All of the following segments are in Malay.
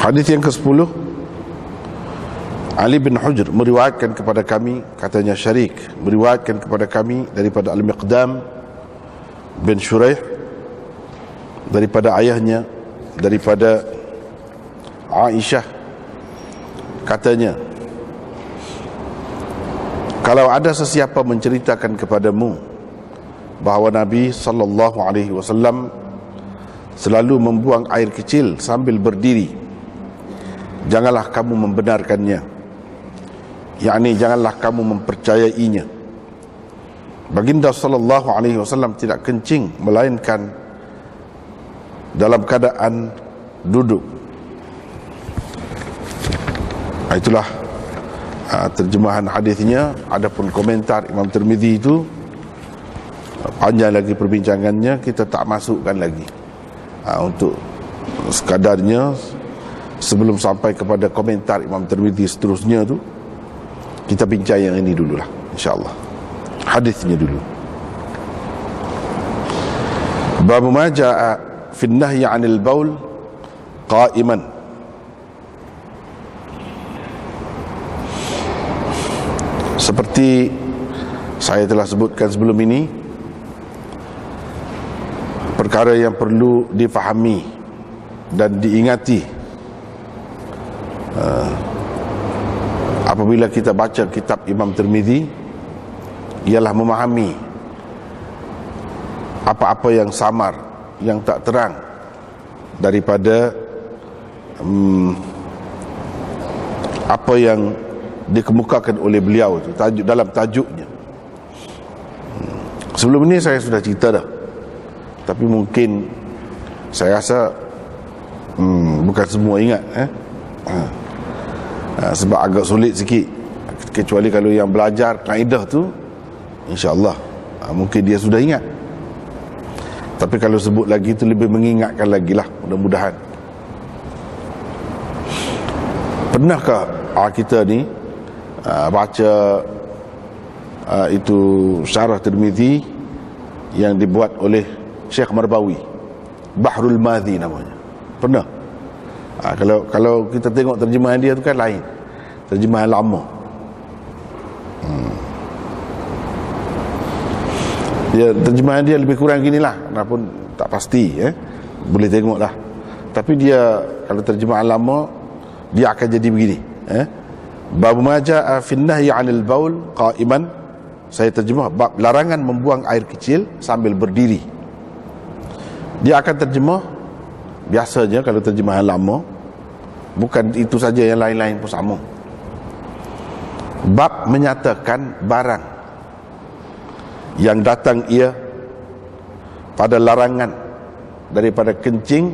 Hadis yang ke-10, Ali bin Hujr meriwayatkan kepada kami, katanya Syarik meriwayatkan kepada kami daripada Al-Miqdam bin Shuraih, daripada ayahnya, daripada Aisyah, katanya, kalau ada sesiapa menceritakan kepadamu bahawa Nabi sallallahu alaihi wasallam selalu membuang air kecil sambil berdiri, janganlah kamu membenarkannya, yakni janganlah kamu mempercayainya. Baginda sallallahu alaihi wasallam tidak kencing melainkan dalam keadaan duduk. Itulah terjemahan hadisnya. Adapun komentar Imam Tirmizi itu panjang lagi perbincangannya, kita tak masukkan lagi. Untuk sekadarnya, sebelum sampai kepada komentar Imam Tirmizi seterusnya tu, kita bincang yang ini dululah, insyaAllah. Hadisnya dulu. Bab ma jaa fi an-nahyi 'anil baul qa'iman. Seperti saya telah sebutkan sebelum ini, perkara yang perlu difahami dan diingati apabila kita baca kitab Imam Tirmizi ialah memahami apa-apa yang samar, yang tak terang daripada apa yang dikemukakan oleh beliau itu, dalam tajuknya. Sebelum ini saya sudah cerita dah, tapi mungkin saya rasa bukan semua ingat, sebab agak sulit sikit, kecuali kalau yang belajar kaedah tu, insya-Allah mungkin dia sudah ingat. Tapi kalau sebut lagi tu lebih mengingatkan lagi lah, mudah-mudahan. Pernahkah kita ni baca itu syarah Tirmizi yang dibuat oleh Syekh Marbawi, Bahrul Madhi namanya? Pernah? Kalau kita tengok terjemahan dia tu kan lain, terjemahan lama. Dia terjemahan dia lebih kurang ginilah, walaupun tak pasti, boleh tengok lah. Tapi dia kalau terjemahan lama, dia akan jadi begini, bab ma jaa fi an-nahyi 'anil baul qa'iman. Saya terjemah bab larangan membuang air kecil sambil berdiri. Dia akan terjemah, biasanya kalau terjemahan lama, bukan itu saja, yang lain-lain pun sama. Bab menyatakan barang yang datang ia pada larangan daripada kencing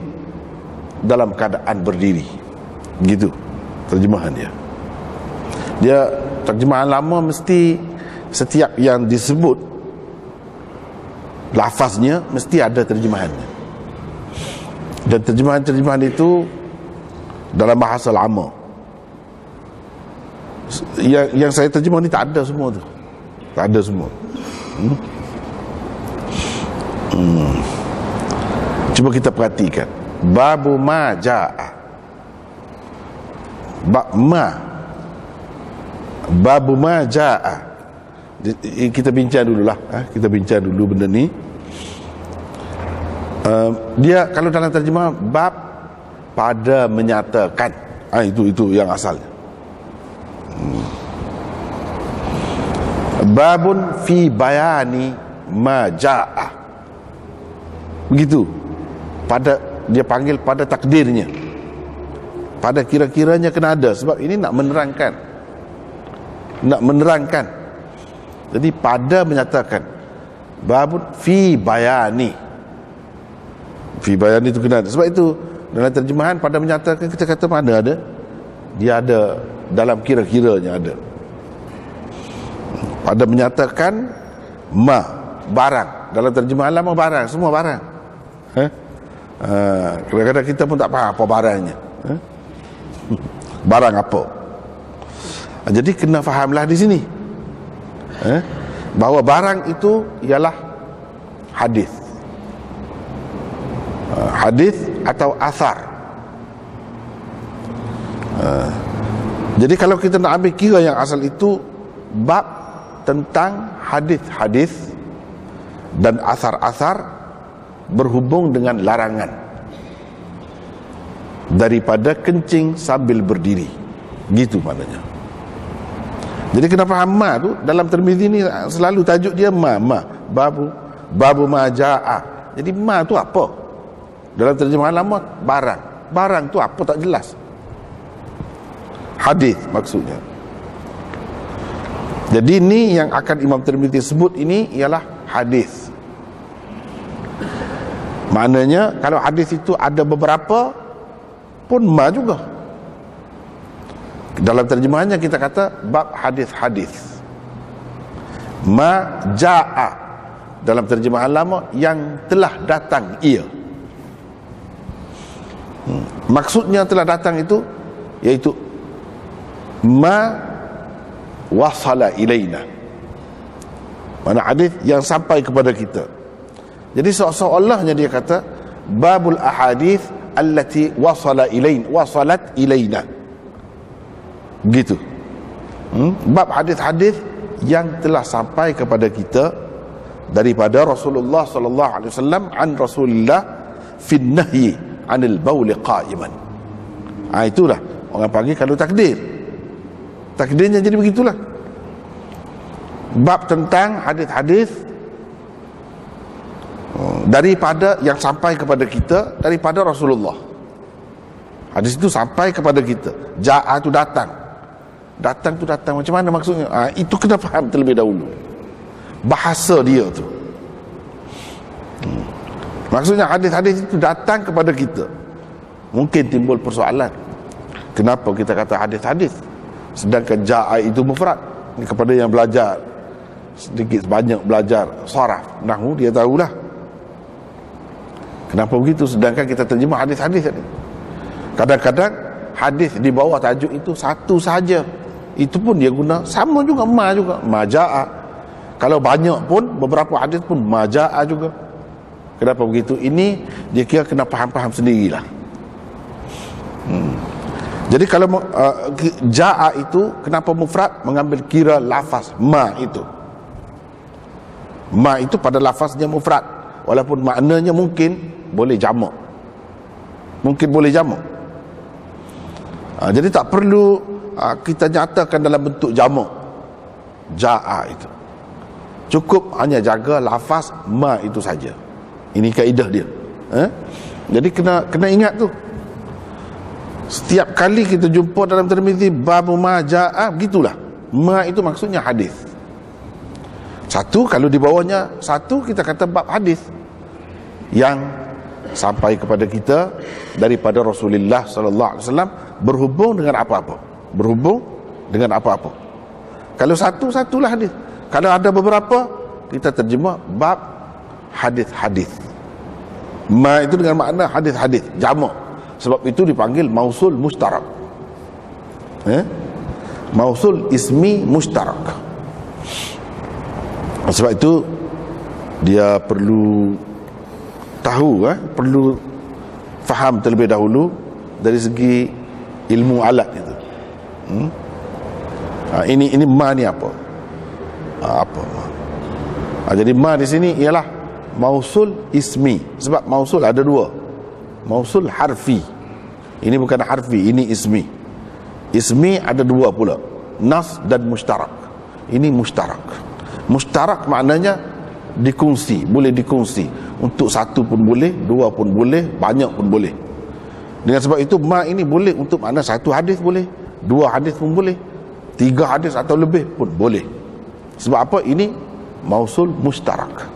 dalam keadaan berdiri. Gitu terjemahan dia. Dia terjemahan lama mesti setiap yang disebut lafaznya mesti ada terjemahannya. Dan terjemahan-terjemahan itu dalam bahasa lama. Yang saya terjemah ni tak ada semua tu. Tak ada semua. Cuba kita perhatikan. Babu ma jaa. Babu ma jaa. Kita bincang dululah, kita bincang dulu benda ni. Dia kalau dalam terjemah bab pada menyatakan, itu yang asalnya. Babun fi bayani ma jaa. Begitu. Pada dia panggil pada takdirnya. Pada kira-kiranya kena ada, sebab ini nak menerangkan. Nak menerangkan. Jadi pada menyatakan, babun fi bayani. Fi bayani itu kena ada. Sebab itu dalam terjemahan pada menyatakan, kita kata mana ada? Dia ada dalam kira-kiranya ada. Pada menyatakan barang. Dalam terjemahan lama barang, semua barang. Kadang-kadang kita pun tak faham apa barangnya. Barang apa? Jadi kena fahamlah di sini, bahawa barang itu ialah hadis. Hadis atau asar. Jadi kalau kita nak ambil kira yang asal itu bab tentang hadis-hadis dan asar-asar berhubung dengan larangan daripada kencing sambil berdiri, gitu maknanya. Jadi kenapa ma tu dalam Tirmizi ni selalu tajuk dia ma babu ma jaa. Jadi ma tu apa? Dalam terjemahan lama barang tu apa tak jelas. Hadis maksudnya. Jadi ni yang akan Imam Tirmizi sebut ini ialah hadis. Maknanya kalau hadis itu ada beberapa pun ma juga. Dalam terjemahannya kita kata bab hadis-hadis. Ma jaa dalam terjemahan lama yang telah datang ia. Maksudnya telah datang itu iaitu ma wasala ilaina. Mana hadis yang sampai kepada kita. Jadi seolah-olahnya dia kata babul ahadith allati wasalat ilaina. Gitu. Bab hadis-hadis yang telah sampai kepada kita daripada Rasulullah sallallahu alaihi wasallam an Rasulillah fi nahyi anil baul qa'iman. Itulah orang panggil kalau takdir. Takdirnya jadi begitulah. Bab tentang hadis-hadis daripada yang sampai kepada kita daripada Rasulullah. Hadis itu sampai kepada kita. Ja'a tu datang. Datang tu datang macam mana maksudnya? Itu kena faham terlebih dahulu bahasa dia tu. Maksudnya hadis-hadis itu datang kepada kita. Mungkin timbul persoalan, kenapa kita kata hadis-hadis sedangkan ja'a itu mufrad? Ini kepada yang belajar sedikit sebanyak belajar saraf nahwu dia tahulah kenapa begitu, sedangkan kita terjemah hadis-hadis tadi. Kadang-kadang hadis di bawah tajuk itu satu saja, itu pun dia guna sama juga ma ja'a. Kalau banyak pun beberapa hadis pun ma ja'a juga. Kenapa begitu? Ini dia kira kena faham-faham sendirilah. Jadi kalau ja'a itu kenapa mufrad? Mengambil kira lafaz ma itu. Ma itu pada lafaznya mufrad, walaupun maknanya mungkin boleh jamak. Mungkin boleh jamak. Jadi tak perlu kita nyatakan dalam bentuk jamak ja'a itu. Cukup hanya jaga lafaz ma itu saja. Ini kaedah dia. Jadi kena ingat tu. Setiap kali kita jumpa dalam Tirmizi bab ma ja'a, begitulah. Ma itu maksudnya hadis. Satu, kalau di bawahnya satu, kita kata bab hadis yang sampai kepada kita daripada Rasulullah sallallahu alaihi wasallam berhubung dengan apa-apa. Berhubung dengan apa-apa. Kalau satulah hadis. Kalau ada beberapa, kita terjemah bab hadis-hadis. Ma itu dengan makna hadis-hadis, jamak. Sebab itu dipanggil mausul mustarak. Mausul ismi mustarak. Sebab itu dia perlu tahu, perlu faham terlebih dahulu dari segi ilmu alat itu. Ini ma ni apa? Apa? Jadi ma di sini ialah mausul ismi. Sebab mausul ada dua. Mausul harfi. Ini bukan harfi, ini ismi. Ismi ada dua pula, nas dan mustarak. Ini mustarak. Mustarak maknanya dikongsi, boleh dikongsi. Untuk satu pun boleh, dua pun boleh, banyak pun boleh. Dengan sebab itu ma ini boleh untuk makna satu hadis boleh, dua hadis pun boleh, tiga hadis atau lebih pun boleh. Sebab apa? Ini mausul mustarak.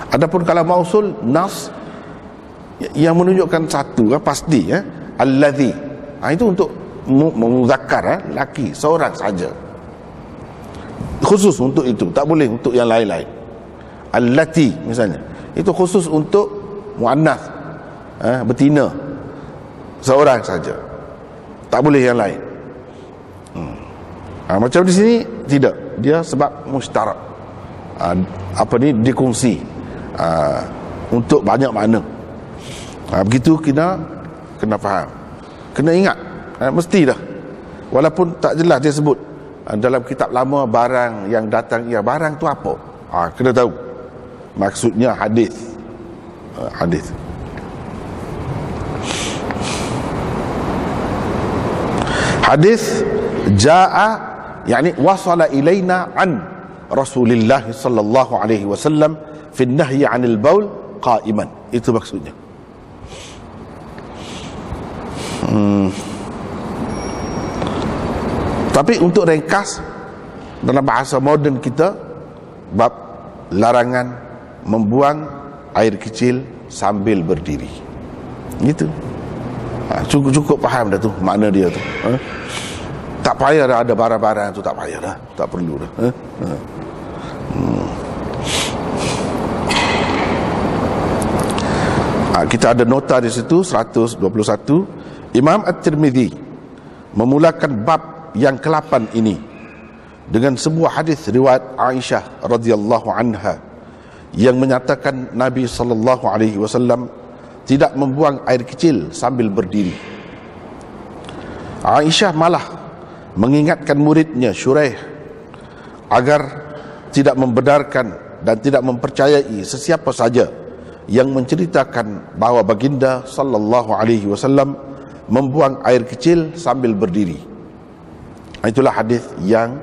Adapun kalau mausul nas yang menunjukkan satu, pasti, allazi, itu untuk muzakkar, laki, seorang saja, khusus untuk itu, tak boleh untuk yang lain-lain. Allati misalnya, itu khusus untuk muannas, betina, seorang saja, tak boleh yang lain. Macam di sini tidak, dia sebab mustarak, dikongsi untuk banyak makna. Begitu kena faham, kena ingat. Mesti dah. Walaupun tak jelas dia sebut dalam kitab lama barang yang datang, ya barang tu apa? Kena tahu. Maksudnya hadis. Hadis. Hadis jaa yani wasala ilaina an Rasulillah sallallahu alaihi wasallam fi an-nahyi 'anil baul qa'iman. Itu maksudnya. Tapi untuk ringkas dalam bahasa moden kita, bab larangan membuang air kecil sambil berdiri. Gitu. Cukup faham dah tu makna dia tu. Tak payah dah ada barang-barang tu, tak payah dah, tak perlu dah. Kita ada nota di situ 121. Imam At-Tirmidzi memulakan bab yang ke-8 ini dengan sebuah hadis riwayat Aisyah radhiyallahu anha yang menyatakan Nabi sallallahu alaihi wasallam tidak membuang air kecil sambil berdiri. Aisyah malah mengingatkan muridnya Syuraih agar tidak membenarkan dan tidak mempercayai sesiapa saja yang menceritakan bahawa baginda sallallahu alaihi wasallam membuang air kecil sambil berdiri. Itulah hadis yang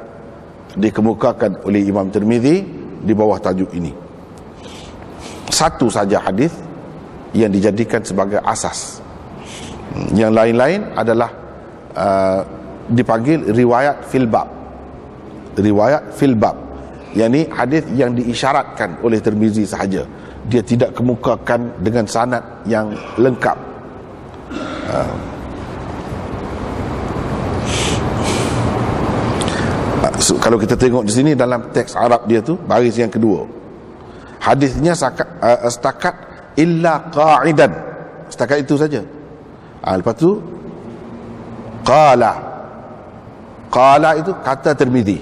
dikemukakan oleh Imam Tirmidzi di bawah tajuk ini. Satu saja hadis yang dijadikan sebagai asas. Yang lain-lain adalah dipanggil riwayat fil bab. Riwayat fil bab, yakni hadis yang diisyaratkan oleh Tirmizi sahaja. Dia tidak kemukakan dengan sanad yang lengkap. Kalau kita tengok di sini dalam teks Arab dia tu, baris yang kedua, hadisnya setakat illa qa'idan, setakat itu saja. Lepas tu qala itu kata Tirmizi.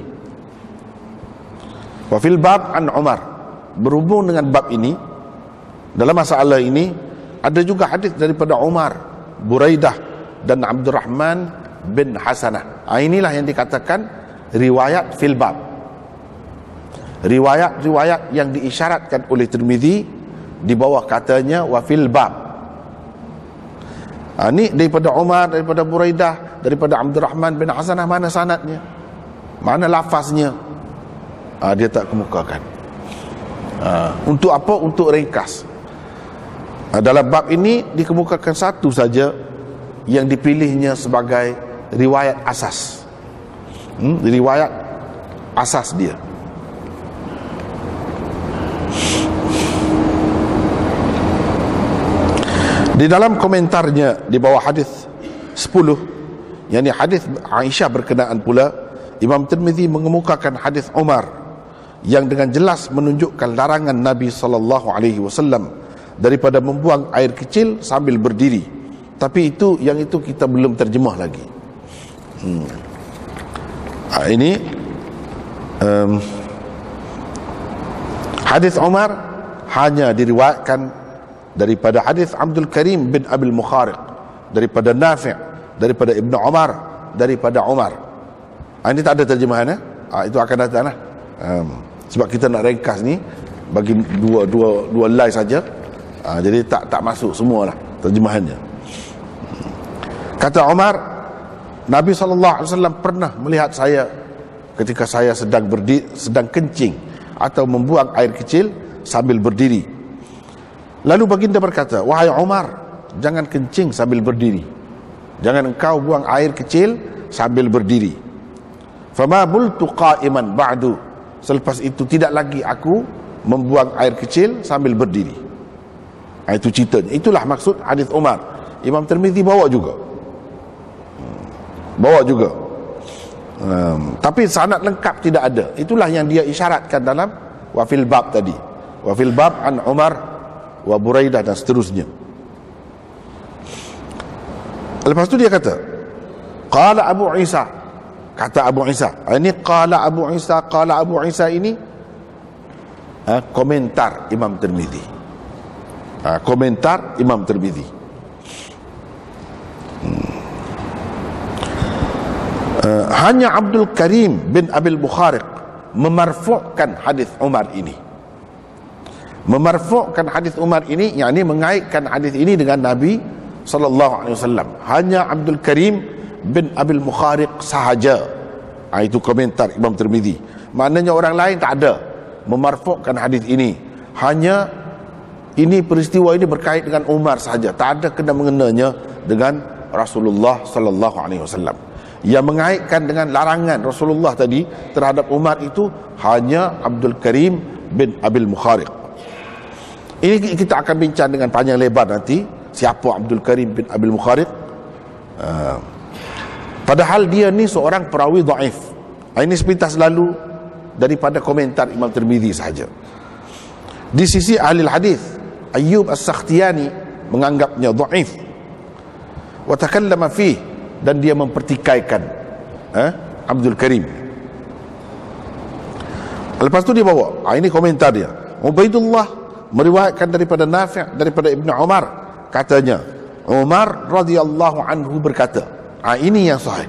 Wa fil bab an Umar, berhubung dengan bab ini, dalam masalah ini ada juga hadis daripada Umar, Buraidah dan Abdurrahman bin Hasanah. Inilah yang dikatakan riwayat fil bab. Riwayat-riwayat yang diisyaratkan oleh Tirmizi di bawah katanya wa fil bab. Ini daripada Umar, daripada Buraidah, daripada Abdurrahman bin Hasanah. Mana sanadnya? Mana lafaznya? Dia tak kemukakan. Untuk apa? Untuk ringkas. Dalam bab ini dikemukakan satu saja yang dipilihnya sebagai riwayat asas. Riwayat asas dia. Di dalam komentarnya di bawah hadis 10, yakni hadis Aisyah berkenaan pula, Imam Tirmizi mengemukakan hadis Umar yang dengan jelas menunjukkan larangan Nabi sallallahu alaihi wasallam daripada membuang air kecil sambil berdiri. Tapi itu kita belum terjemah lagi. Ini hadis Umar hanya diriwayatkan daripada hadis Abdul Karim bin Abil Mukhariq, daripada Nafi', daripada Ibnu Umar, daripada Umar. Ini tak ada terjemahan. Itu akan datang lah. Sebab kita nak ringkas ni bagi dua line saja. Jadi tak masuk semualah terjemahannya. Kata Umar, Nabi SAW pernah melihat saya ketika saya sedang kencing atau membuang air kecil sambil berdiri. Lalu baginda berkata, wahai Umar, jangan kencing sambil berdiri. Jangan engkau buang air kecil sambil berdiri. Fama bultu qa'iman ba'du. Selepas itu tidak lagi aku membuang air kecil sambil berdiri. Itu ceritanya. Itulah maksud hadis Umar. Imam Tirmizi bawa juga. Tapi sanad lengkap tidak ada. Itulah yang dia isyaratkan dalam wafil bab tadi. Wafil bab an Umar wa Buraidah dan seterusnya. Lepas tu dia kata, qala Abu Isa, kata Abu Isa. Ini qala Abu Isa ini komentar Imam Tirmizi. Komentar Imam Tirmizi. Hanya Abdul Karim bin Abil Bukhariq memarfu'kan hadis Umar ini. Memarfu'kan hadis Umar ini, yakni mengaitkan hadis ini dengan Nabi sallallahu alaihi wasallam. Hanya Abdul Karim bin Abil Bukhariq sahaja. Itu komentar Imam Tirmizi. Maknanya orang lain tak ada memarfu'kan hadis ini. Hanya ini peristiwa ini berkait dengan Umar sahaja, tak ada kena mengenanya dengan Rasulullah sallallahu alaihi wasallam. Yang mengaitkan dengan larangan Rasulullah tadi terhadap Umar itu hanya Abdul Karim bin Abil Bukhariq. Ini kita akan bincang dengan panjang lebar nanti, siapa Abdul Karim bin Abil Bukhariq. Padahal dia ni seorang perawi dhaif. Ini sepintas lalu daripada komentar Imam Tirmizi sahaja. Di sisi ahli hadis, Ayyub As-Sakhtiyani menganggapnya dhaif wa takallama fihi, dan dia mempertikaikan Abdul Karim. Lepas tu dia bawa, ini komentar dia. Ubaidullah meriwayatkan daripada Nafi', daripada Ibn Umar, katanya Umar radhiyallahu anhu berkata. Ini yang sahih.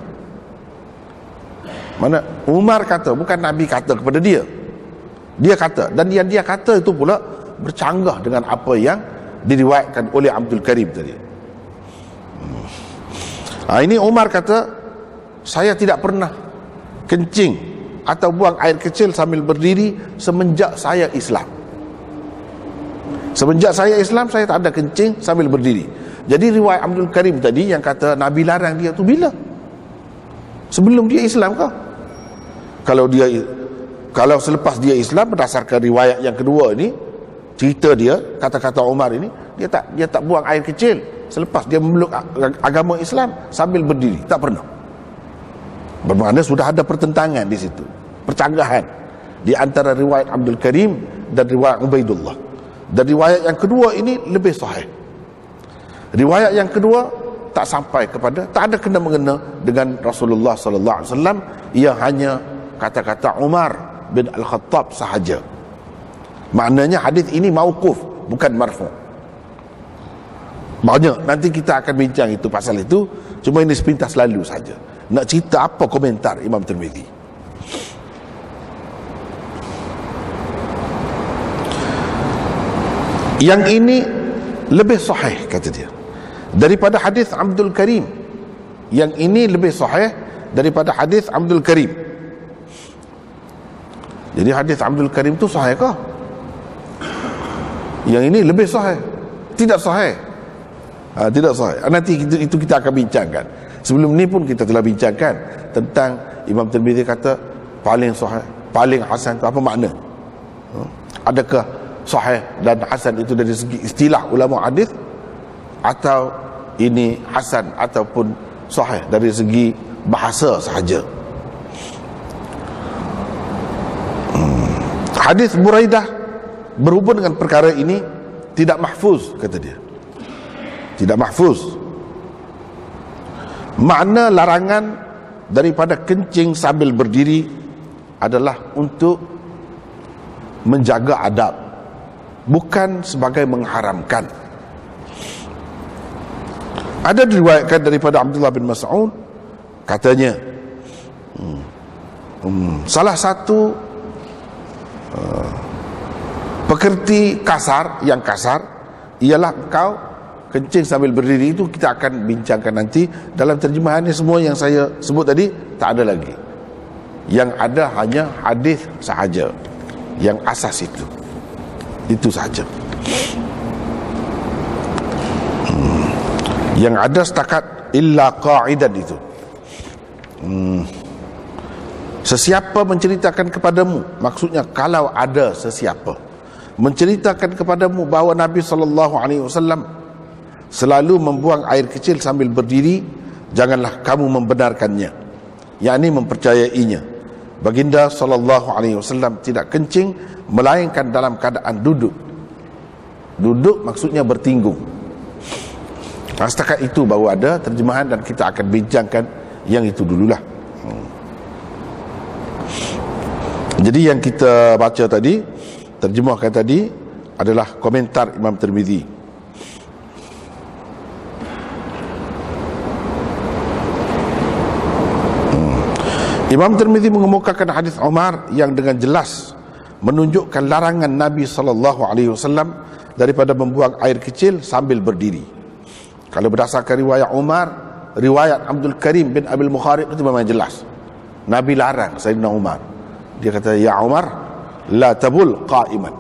Mana Umar kata, bukan Nabi kata kepada dia. Dia kata, dan yang dia kata itu pula bercanggah dengan apa yang diriwayatkan oleh Abdul Karim tadi. Ini Umar kata, saya tidak pernah kencing atau buang air kecil sambil berdiri semenjak saya Islam. Semenjak saya Islam, saya tak ada kencing sambil berdiri. Jadi riwayat Abdul Karim tadi yang kata Nabi larang dia tu bila? Sebelum dia Islam kah? Kalau selepas dia Islam, berdasarkan riwayat yang kedua ni, cerita dia, kata-kata Umar ini, dia tak buang air kecil selepas dia memeluk agama Islam sambil berdiri, tak pernah. Bermakna sudah ada pertentangan di situ, percanggahan di antara riwayat Abdul Karim dan riwayat Ubaidullah. Dan riwayat yang kedua ini lebih sahih. Riwayat yang kedua tak sampai kepada, tak ada kena mengena dengan Rasulullah sallallahu alaihi wasallam, ia hanya kata-kata Umar bin Al-Khattab sahaja. Maknanya hadis ini mauquf, bukan marfu'. Banyak nanti kita akan bincang itu pasal itu, cuma ini sepintas lalu saja. Nak cerita apa komentar Imam Tirmizi. Yang ini lebih sahih kata dia daripada hadis Abdul Karim. Yang ini lebih sahih daripada hadis Abdul Karim. Jadi hadis Abdul Karim tu sahih kah? Yang ini lebih sahih. Tidak sahih. Tidak sahih. Nanti itu kita akan bincangkan. Sebelum ni pun kita telah bincangkan tentang Imam Tirmizi kata paling sahih, paling hasan itu apa makna? Adakah sahih dan hasan itu dari segi istilah ulama hadis, atau ini hasan ataupun sahih dari segi bahasa sahaja? Hadis Buraidah berhubung dengan perkara ini tidak mahfuz, kata dia. Tidak mahfuz. Makna larangan daripada kencing sambil berdiri adalah untuk menjaga adab, bukan sebagai mengharamkan. Ada diriwayatkan daripada Abdullah bin Mas'ud, katanya salah satu pekerti kasar, yang kasar ialah engkau kencing sambil berdiri. Itu kita akan bincangkan nanti. Dalam terjemahannya semua yang saya sebut tadi tak ada lagi. Yang ada hanya hadis sahaja, yang asas itu sahaja. Yang ada setakat illa qa'idan itu. Sesiapa menceritakan kepadamu, maksudnya kalau ada sesiapa menceritakan kepadamu bahawa Nabi SAW selalu membuang air kecil sambil berdiri, janganlah kamu membenarkannya, yakni mempercayainya. Baginda SAW tidak kencing melainkan dalam keadaan duduk. Duduk maksudnya bertinggung. Setakat itu baru ada terjemahan, dan kita akan bincangkan yang itu dululah. Jadi yang kita baca tadi, terjemahkan tadi adalah komentar Imam Tirmizi. Imam Tirmizi mengemukakan hadis Umar yang dengan jelas menunjukkan larangan Nabi SAW daripada membuang air kecil sambil berdiri. Kalau berdasarkan riwayat Umar, riwayat Abdul Karim bin Abil Mukharib itu memang jelas. Nabi larang Sayyidina Umar. Dia kata, ya Umar, la tabul qa'iman.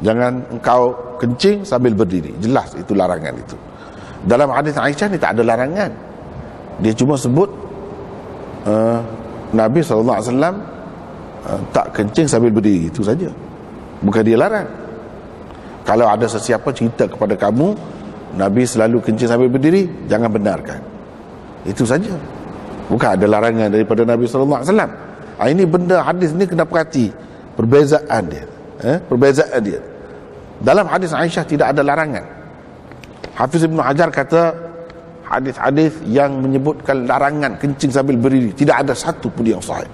Jangan engkau kencing sambil berdiri. Jelas itu larangan itu. Dalam hadis Aisyah ni tak ada larangan. Dia cuma sebut Nabi SAW tak kencing sambil berdiri, itu saja. Bukan dia larang. Kalau ada sesiapa cerita kepada kamu Nabi selalu kencing sambil berdiri, jangan benarkan. Itu saja. Bukan ada larangan daripada Nabi SAW. Ini benda hadis ni kena perhati perbezaan dia. Perbezaan dia. Dalam hadis Aisyah tidak ada larangan. Hafiz Ibn Hajar kata hadis-hadis yang menyebutkan larangan kencing sambil berdiri tidak ada satu pun yang sahih.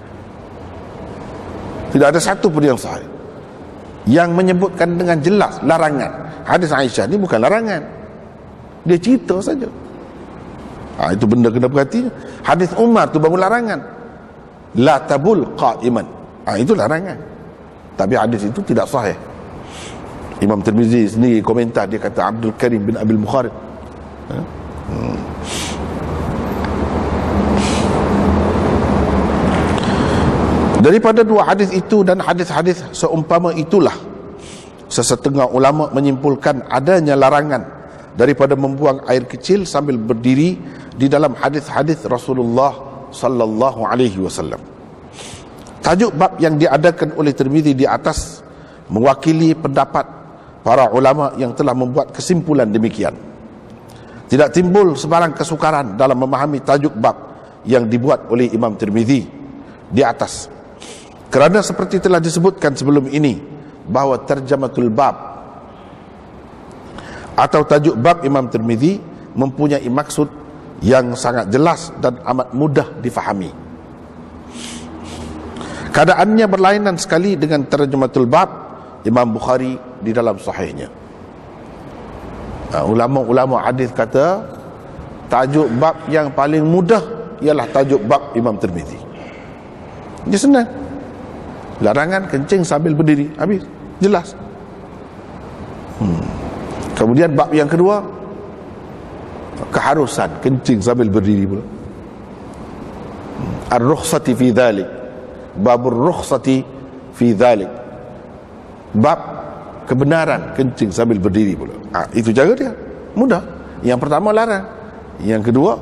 Tidak ada satu pun yang sahih yang menyebutkan dengan jelas larangan. Hadis Aisyah ni bukan larangan, dia cerita saja. Itu benda kena perhati. Hadis Umar tu baru larangan, la tabul qa'iman. Itu larangan, tapi hadis itu tidak sahih. Imam Tirmizi sendiri komentar, dia kata Abdul Karim bin Abil Mukharib. Daripada dua hadis itu dan hadis-hadis seumpama itulah, sesetengah ulama menyimpulkan adanya larangan daripada membuang air kecil sambil berdiri di dalam hadis-hadis Rasulullah sallallahu alaihi wasallam. Tajuk bab yang diadakan oleh Tirmizi di atas mewakili pendapat para ulama yang telah membuat kesimpulan demikian. Tidak timbul sebarang kesukaran dalam memahami tajuk bab yang dibuat oleh Imam Tirmizi di atas, kerana seperti telah disebutkan sebelum ini bahawa terjematul bab atau tajuk bab Imam Tirmizi mempunyai maksud yang sangat jelas dan amat mudah difahami. Keadaannya berlainan sekali dengan terjematul bab Imam Bukhari di dalam sahihnya. Ulama-ulama hadis kata tajuk bab yang paling mudah ialah tajuk bab Imam Tirmizi. Dia senang. Larangan kencing sambil berdiri, habis, jelas. Kemudian bab yang kedua, keharusan kencing sambil berdiri pula. Ar-rukhsati fi dhalik, babur rukhsati fi dhalik, bab kebenaran kencing sambil berdiri pula. Itu cara dia, mudah. Yang pertama larang, yang kedua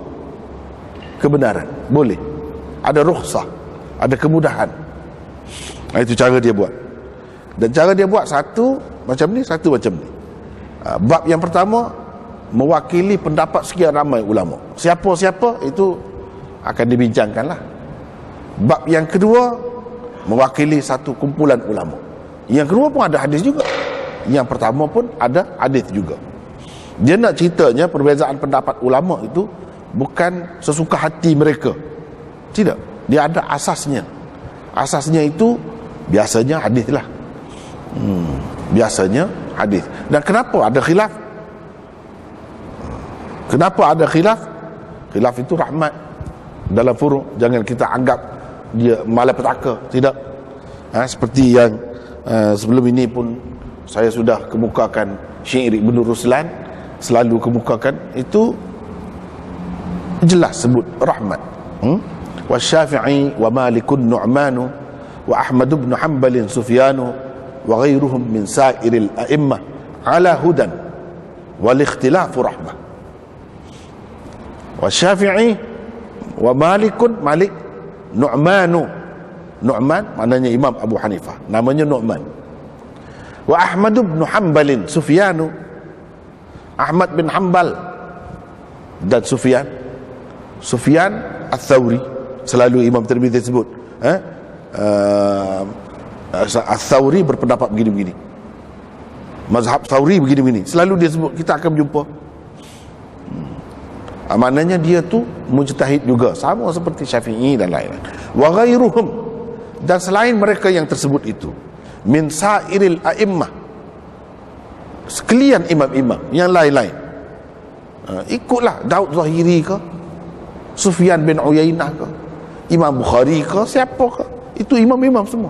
kebenaran, boleh, ada rukhsah, ada kemudahan. Itu cara dia buat. Dan cara dia buat satu macam ni, satu macam ni. Bab yang pertama mewakili pendapat sekian ramai ulama. Siapa-siapa itu akan dibincangkanlah. Bab yang kedua mewakili satu kumpulan ulama. Yang kedua pun ada hadis juga. Yang pertama pun ada hadis juga. Dia nak ceritanya perbezaan pendapat ulama itu bukan sesuka hati mereka. Tidak. Dia ada asasnya. Asasnya itu biasanya hadis lah. Biasanya hadis. Dan kenapa ada khilaf? Kenapa ada khilaf? Khilaf itu rahmat dalam furu'. Jangan kita anggap dia malapetaka. Tidak. Seperti yang sebelum ini pun saya sudah kemukakan, Syekh Ibn Ruslan selalu kemukakan, itu jelas sebut rahmat. Wa Syafi'i wa Malikun Nu'manu wa Ahmad ibn Hanbal Sufyanu wa ghairuhum min sa'iril a'immah ala hudan wal ikhtilafu rahmah. Wa Syafi'i wa Malikun, Malik, Nu'manu, Nu'man maknanya Imam Abu Hanifah, namanya Nu'man. Wa Ahmad bin Hanbal Sufyanu, Ahmad bin Hanbal dan Sufyan, Sufyan Ats-Tsauri, selalu Imam Tirmizi sebut, Ats-Tsauri berpendapat begini-begini, mazhab Tsauri begini-begini, selalu dia sebut, kita akan berjumpa. Maknanya dia tu mujtahid juga, sama seperti Syafi'i dan lain-lain. Wa ghairuhum, dan selain mereka yang tersebut itu, min sa'iril a'immah, sekalian imam-imam yang lain-lain. Ikutlah Daud Zahiri ke, Sufyan bin Uyainah ke, Imam Bukhari ke, siapa ke, itu imam-imam semua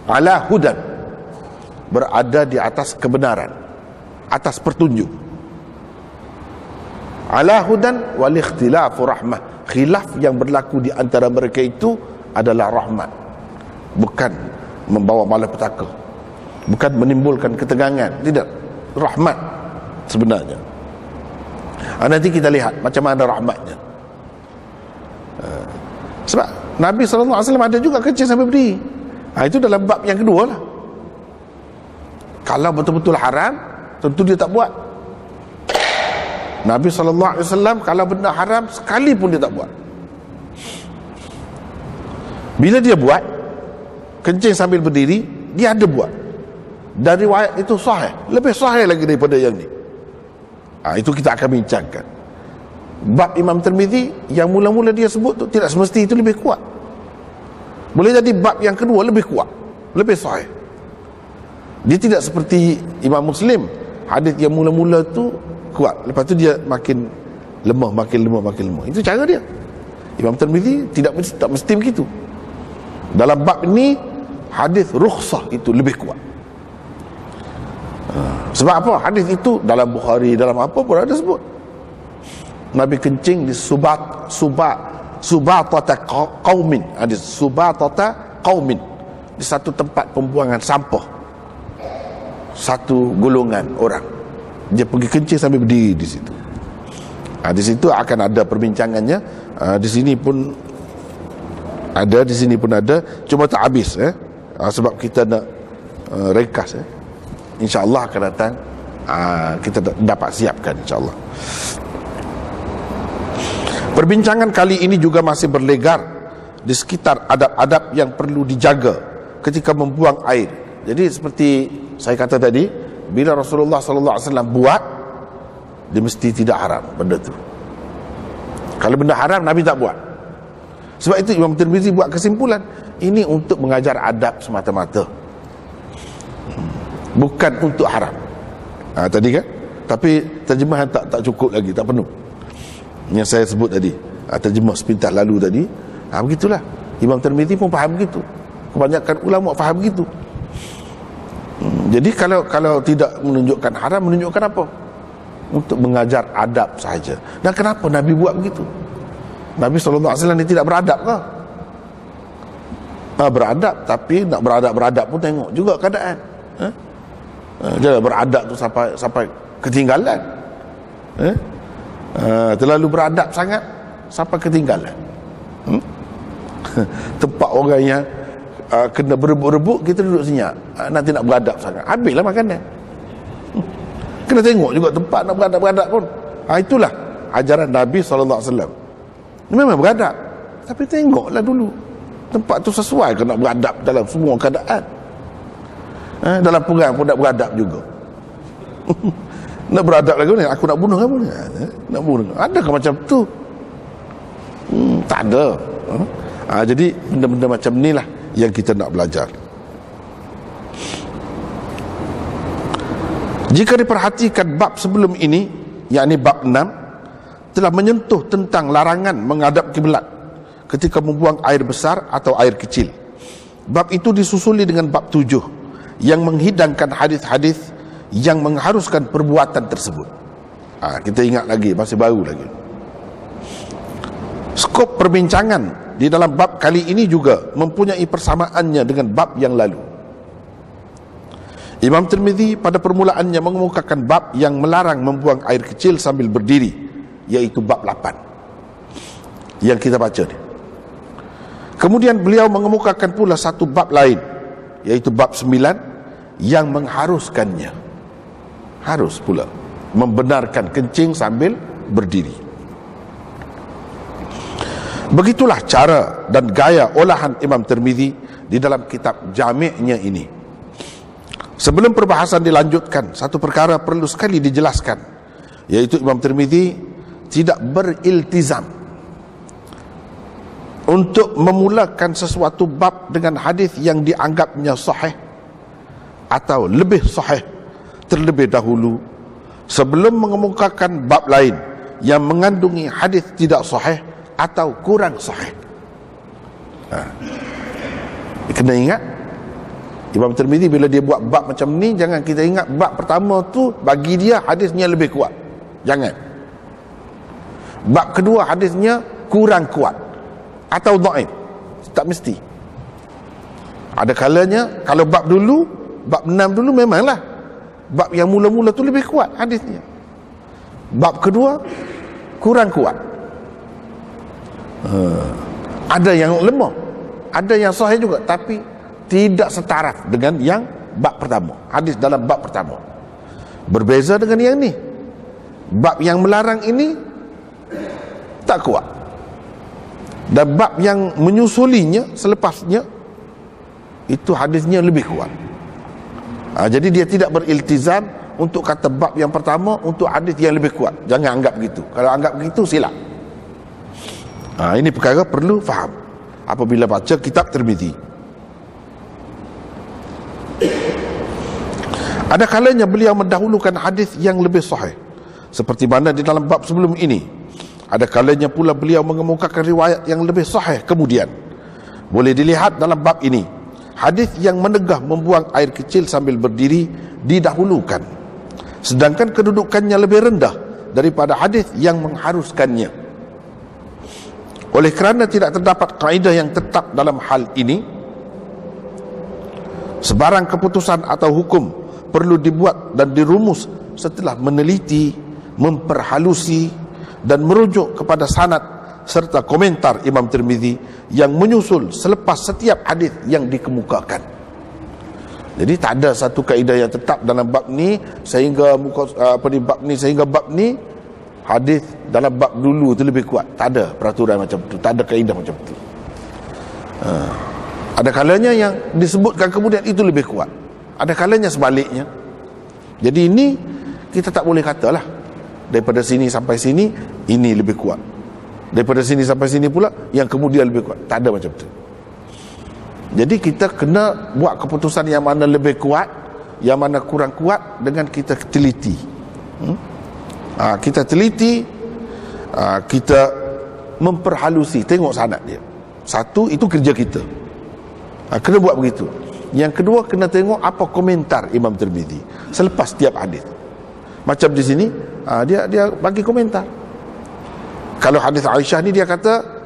ala hudan, berada di atas kebenaran, atas petunjuk. Ala hudan wal ikhtilafu rahmah, khilaf yang berlaku di antara mereka itu adalah rahmat, bukan membawa malapetaka, bukan menimbulkan ketegangan, tidak, rahmat sebenarnya. Nanti kita lihat macam mana rahmatnya. Sebab Nabi SAW ada juga kencing sampai berdiri. Itu dalam bab yang kedua lah. Kalau betul-betul haram, tentu dia tak buat. Nabi SAW kalau benda haram sekali pun dia tak buat. Bila dia buat kencing sambil berdiri, dia ada buat. Dan riwayat itu sahih, lebih sahih lagi daripada yang ni. Itu kita akan bincangkan. Bab Imam Tirmizi yang mula-mula dia sebut tu tidak semesti itu lebih kuat. Boleh jadi bab yang kedua lebih kuat, lebih sahih. Dia tidak seperti Imam Muslim, hadis yang mula-mula tu kuat, lepas tu dia makin lemah, makin lemah, makin lemah. Itu cara dia. Imam Tirmizi tak mesti begitu. Dalam bab ini hadis rukhsah itu lebih kuat. Sebab apa? Hadis itu dalam Bukhari, dalam apa pun ada sebut. Nabi kencing di subatata qaumin, hadis subatata qaumin, di satu tempat pembuangan sampah satu golongan orang. Dia pergi kencing sambil berdiri di situ. Di situ akan ada perbincangannya. Di sini pun ada, di sini pun ada, cuma tak habis sebab kita nak ringkas. InsyaAllah akan datang kita dapat siapkan, insyaAllah. Perbincangan kali ini juga masih berlegar di sekitar adab-adab yang perlu dijaga ketika membuang air. Jadi seperti saya kata tadi, bila Rasulullah SAW buat, dia mesti tidak haram benda tu. Kalau benda haram, Nabi tak buat. Sebab itu Imam Tirmizi buat kesimpulan, ini untuk mengajar adab semata-mata, bukan untuk haram. Tadi kan, tapi terjemahan tak cukup lagi, tak penuh. Yang saya sebut tadi, terjemah sepintas lalu tadi, begitulah. Imam Tirmizi pun faham begitu, kebanyakan ulama faham begitu. Jadi kalau tidak menunjukkan haram, menunjukkan apa? Untuk mengajar adab sahaja. Dan kenapa Nabi buat begitu? Nabi SAW ni tidak beradab ke? Beradab, tapi nak beradab pun tengok juga keadaan. Jangan beradab tu sampai ketinggalan. Terlalu beradab sangat sampai ketinggalan. Tempat orang yang kena berebut-rebut, kita duduk senyap. Nanti nak beradab sangat, habislah makanan. Kena tengok juga tempat nak beradab-beradab pun. Itulah ajaran Nabi SAW. Memang beradab, tapi tengoklah dulu tempat tu sesuai ke nak beradab dalam semua keadaan. Dalam perang pun nak beradab juga. Nak beradab lagi ni, aku nak bunuh kamu ni, nak bunuh. Adakah macam tu? Tak ada. Jadi benda-benda macam ni lah yang kita nak belajar. Jika diperhatikan bab sebelum ini, yakni bab 6, telah menyentuh tentang larangan menghadap kiblat ketika membuang air besar atau air kecil. Bab itu disusuli dengan bab 7 yang menghidangkan hadis-hadis yang mengharuskan perbuatan tersebut. Kita ingat lagi, masih baru lagi. Skop perbincangan di dalam bab kali ini juga mempunyai persamaannya dengan bab yang lalu. Imam Tirmizi pada permulaannya mengemukakan bab yang melarang membuang air kecil sambil berdiri, iaitu bab 8 yang kita baca ni. Kemudian beliau mengemukakan pula satu bab lain, iaitu bab 9 yang mengharuskannya. Harus pula membenarkan kencing sambil berdiri. Begitulah cara dan gaya olahan Imam Tirmizi di dalam kitab Jami'-nya ini. Sebelum perbahasan dilanjutkan, satu perkara perlu sekali dijelaskan, yaitu Imam Tirmizi tidak beriltizam untuk memulakan sesuatu bab dengan hadis yang dianggapnya sahih atau lebih sahih terlebih dahulu sebelum mengemukakan bab lain yang mengandungi hadis tidak sahih atau kurang sahih. Kena ingat, Imam Tirmizi bila dia buat bab macam ni, jangan kita ingat bab pertama tu bagi dia hadisnya lebih kuat. Jangan. Bab kedua hadisnya kurang kuat atau dhaif. Tak mesti. Ada kalanya kalau bab dulu, bab 6 dulu memanglah bab yang mula-mula tu lebih kuat hadisnya. Bab kedua kurang kuat. Ada yang lemah, ada yang sahih juga, tapi tidak setaraf dengan yang bab pertama. Hadis dalam bab pertama berbeza dengan yang ni. Bab yang melarang ini tak kuat, dan bab yang menyusulinya selepasnya itu hadisnya lebih kuat. Jadi dia tidak beriltizam untuk kata bab yang pertama untuk hadis yang lebih kuat. Jangan anggap begitu. Kalau anggap begitu silap. Ini perkara perlu faham apabila baca kitab Tirmizi. Ada kalanya beliau mendahulukan hadis yang lebih sahih, seperti mana di dalam bab sebelum ini. Ada kalanya pula beliau mengemukakan riwayat yang lebih sahih kemudian. Boleh dilihat dalam bab ini, hadis yang menegah membuang air kecil sambil berdiri didahulukan, sedangkan kedudukannya lebih rendah daripada hadis yang mengharuskannya. Oleh kerana tidak terdapat kaedah yang tetap dalam hal ini, sebarang keputusan atau hukum perlu dibuat dan dirumus setelah meneliti, memperhalusi dan merujuk kepada sanad serta komentar Imam Tirmizi yang menyusul selepas setiap hadis yang dikemukakan. Jadi tak ada satu kaedah yang tetap dalam bab ni sehingga bab ni sehingga bab ni hadis dalam bab dulu tu lebih kuat. Tak ada peraturan macam tu, tak ada kaedah macam tu. Ada kalanya yang disebutkan kemudian itu lebih kuat, ada kalanya sebaliknya. Jadi ini kita tak boleh katalah daripada sini sampai sini ini lebih kuat, daripada sini sampai sini pula yang kemudian lebih kuat. Tak ada macam tu. Jadi kita kena buat keputusan yang mana lebih kuat, yang mana kurang kuat dengan kita teliti. Kita teliti, kita memperhalusi, tengok sanad dia. Satu, itu kerja kita, kena buat begitu. Yang kedua, kena tengok apa komentar Imam Tirmizi selepas setiap hadis. Macam di sini, dia bagi komentar. Kalau hadis Aisyah ni dia kata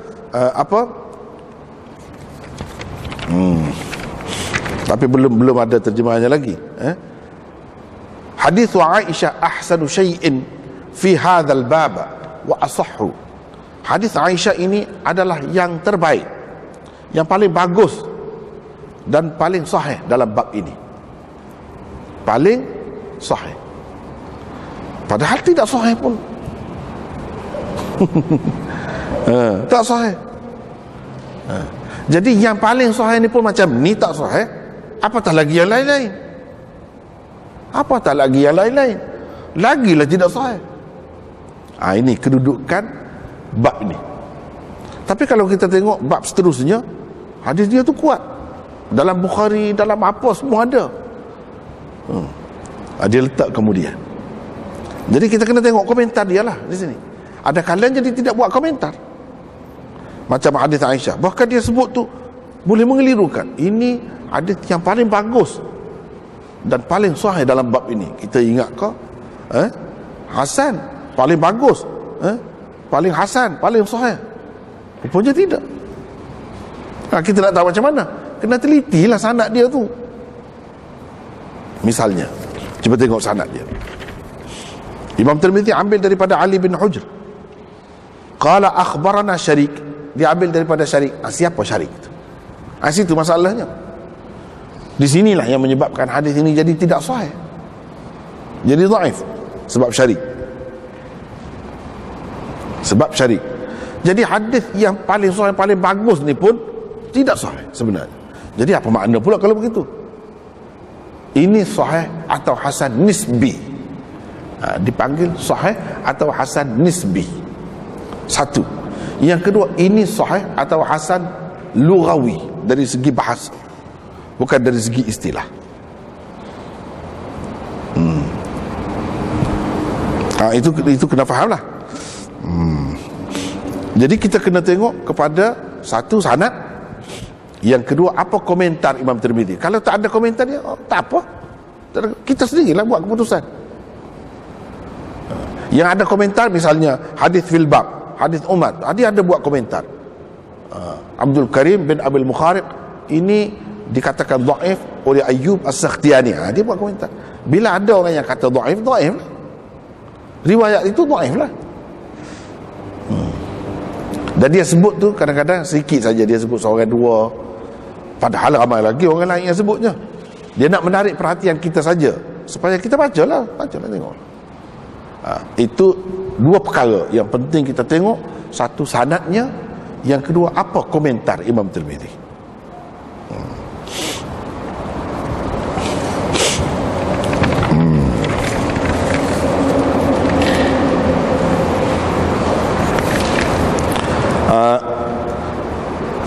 tapi belum ada terjemahannya lagi. Hadis Aisyah ahsanu syai'in fi hadzal bab wa asahhu. Hadis Aisyah ini adalah yang terbaik, yang paling bagus dan paling sahih dalam bab ini. Paling sahih. Padahal tidak sahih pun. Tak sahih. Jadi yang paling sahih ni pun macam ni tak sahih, apatah lagi yang lain-lain. Apatah lagi yang lain-lain, lagilah tidak sahih. Ini kedudukan bab ini. Tapi kalau kita tengok bab seterusnya, hadis dia tu kuat. Dalam Bukhari, dalam apa semua ada. Dia letak kemudian. Jadi kita kena tengok komentar dia lah di sini. Ada kalanya dia tidak buat komentar. Macam hadis Aisyah, bahkan dia sebut tu boleh mengelirukan. Ini hadis yang paling bagus dan paling sahih dalam bab ini. Kita ingat ke? Hasan, paling bagus, paling hasan, paling sahih. Rupanya tidak. Kita nak tahu macam mana, kena telitilah sanad dia tu. Misalnya, cuba tengok sanad dia. Imam Tirmizi ambil daripada Ali bin Hujr. Qala akhbarana Syarik. Dia ambil daripada Syarik. Siapa Syarik itu? Situ masalahnya. Di sinilah yang menyebabkan hadis ini jadi tidak sahih, jadi dhaif, sebab Syarik. Sebab Syarik. Jadi hadis yang paling sahih, paling bagus ni pun tidak sahih sebenarnya. Jadi apa makna pula kalau begitu? Ini sahih atau hasan nisbi. Dipanggil sahih atau hasan nisbi. Satu. Yang kedua, ini sahih atau hasan lughawi dari segi bahasa, bukan dari segi istilah. Itu kena fahamlah. Jadi kita kena tengok kepada satu sanad, Yang kedua, apa komentar Imam Tirmidzi? Kalau tak ada komentar dia, tak apa, kita sendirilah buat keputusan. Yang ada komentar misalnya hadis fil bab, hadis Umar, dia ada buat komentar. Abdul Karim bin Abil Mukhariq ini dikatakan dhaif oleh Ayyub As-Sakhtiyani. Dia buat komentar. Bila ada orang yang kata dhaif, dhaif lah. Riwayat itu dhaif lah. Dan dia sebut tu kadang-kadang sedikit saja, dia sebut seorang dua, padahal ramai lagi orang lain yang sebutnya. Dia nak menarik perhatian kita saja supaya kita bacalah tengok. Itu dua perkara yang penting kita tengok. Satu, sanadnya. Yang kedua, apa komentar Imam Tirmidzi.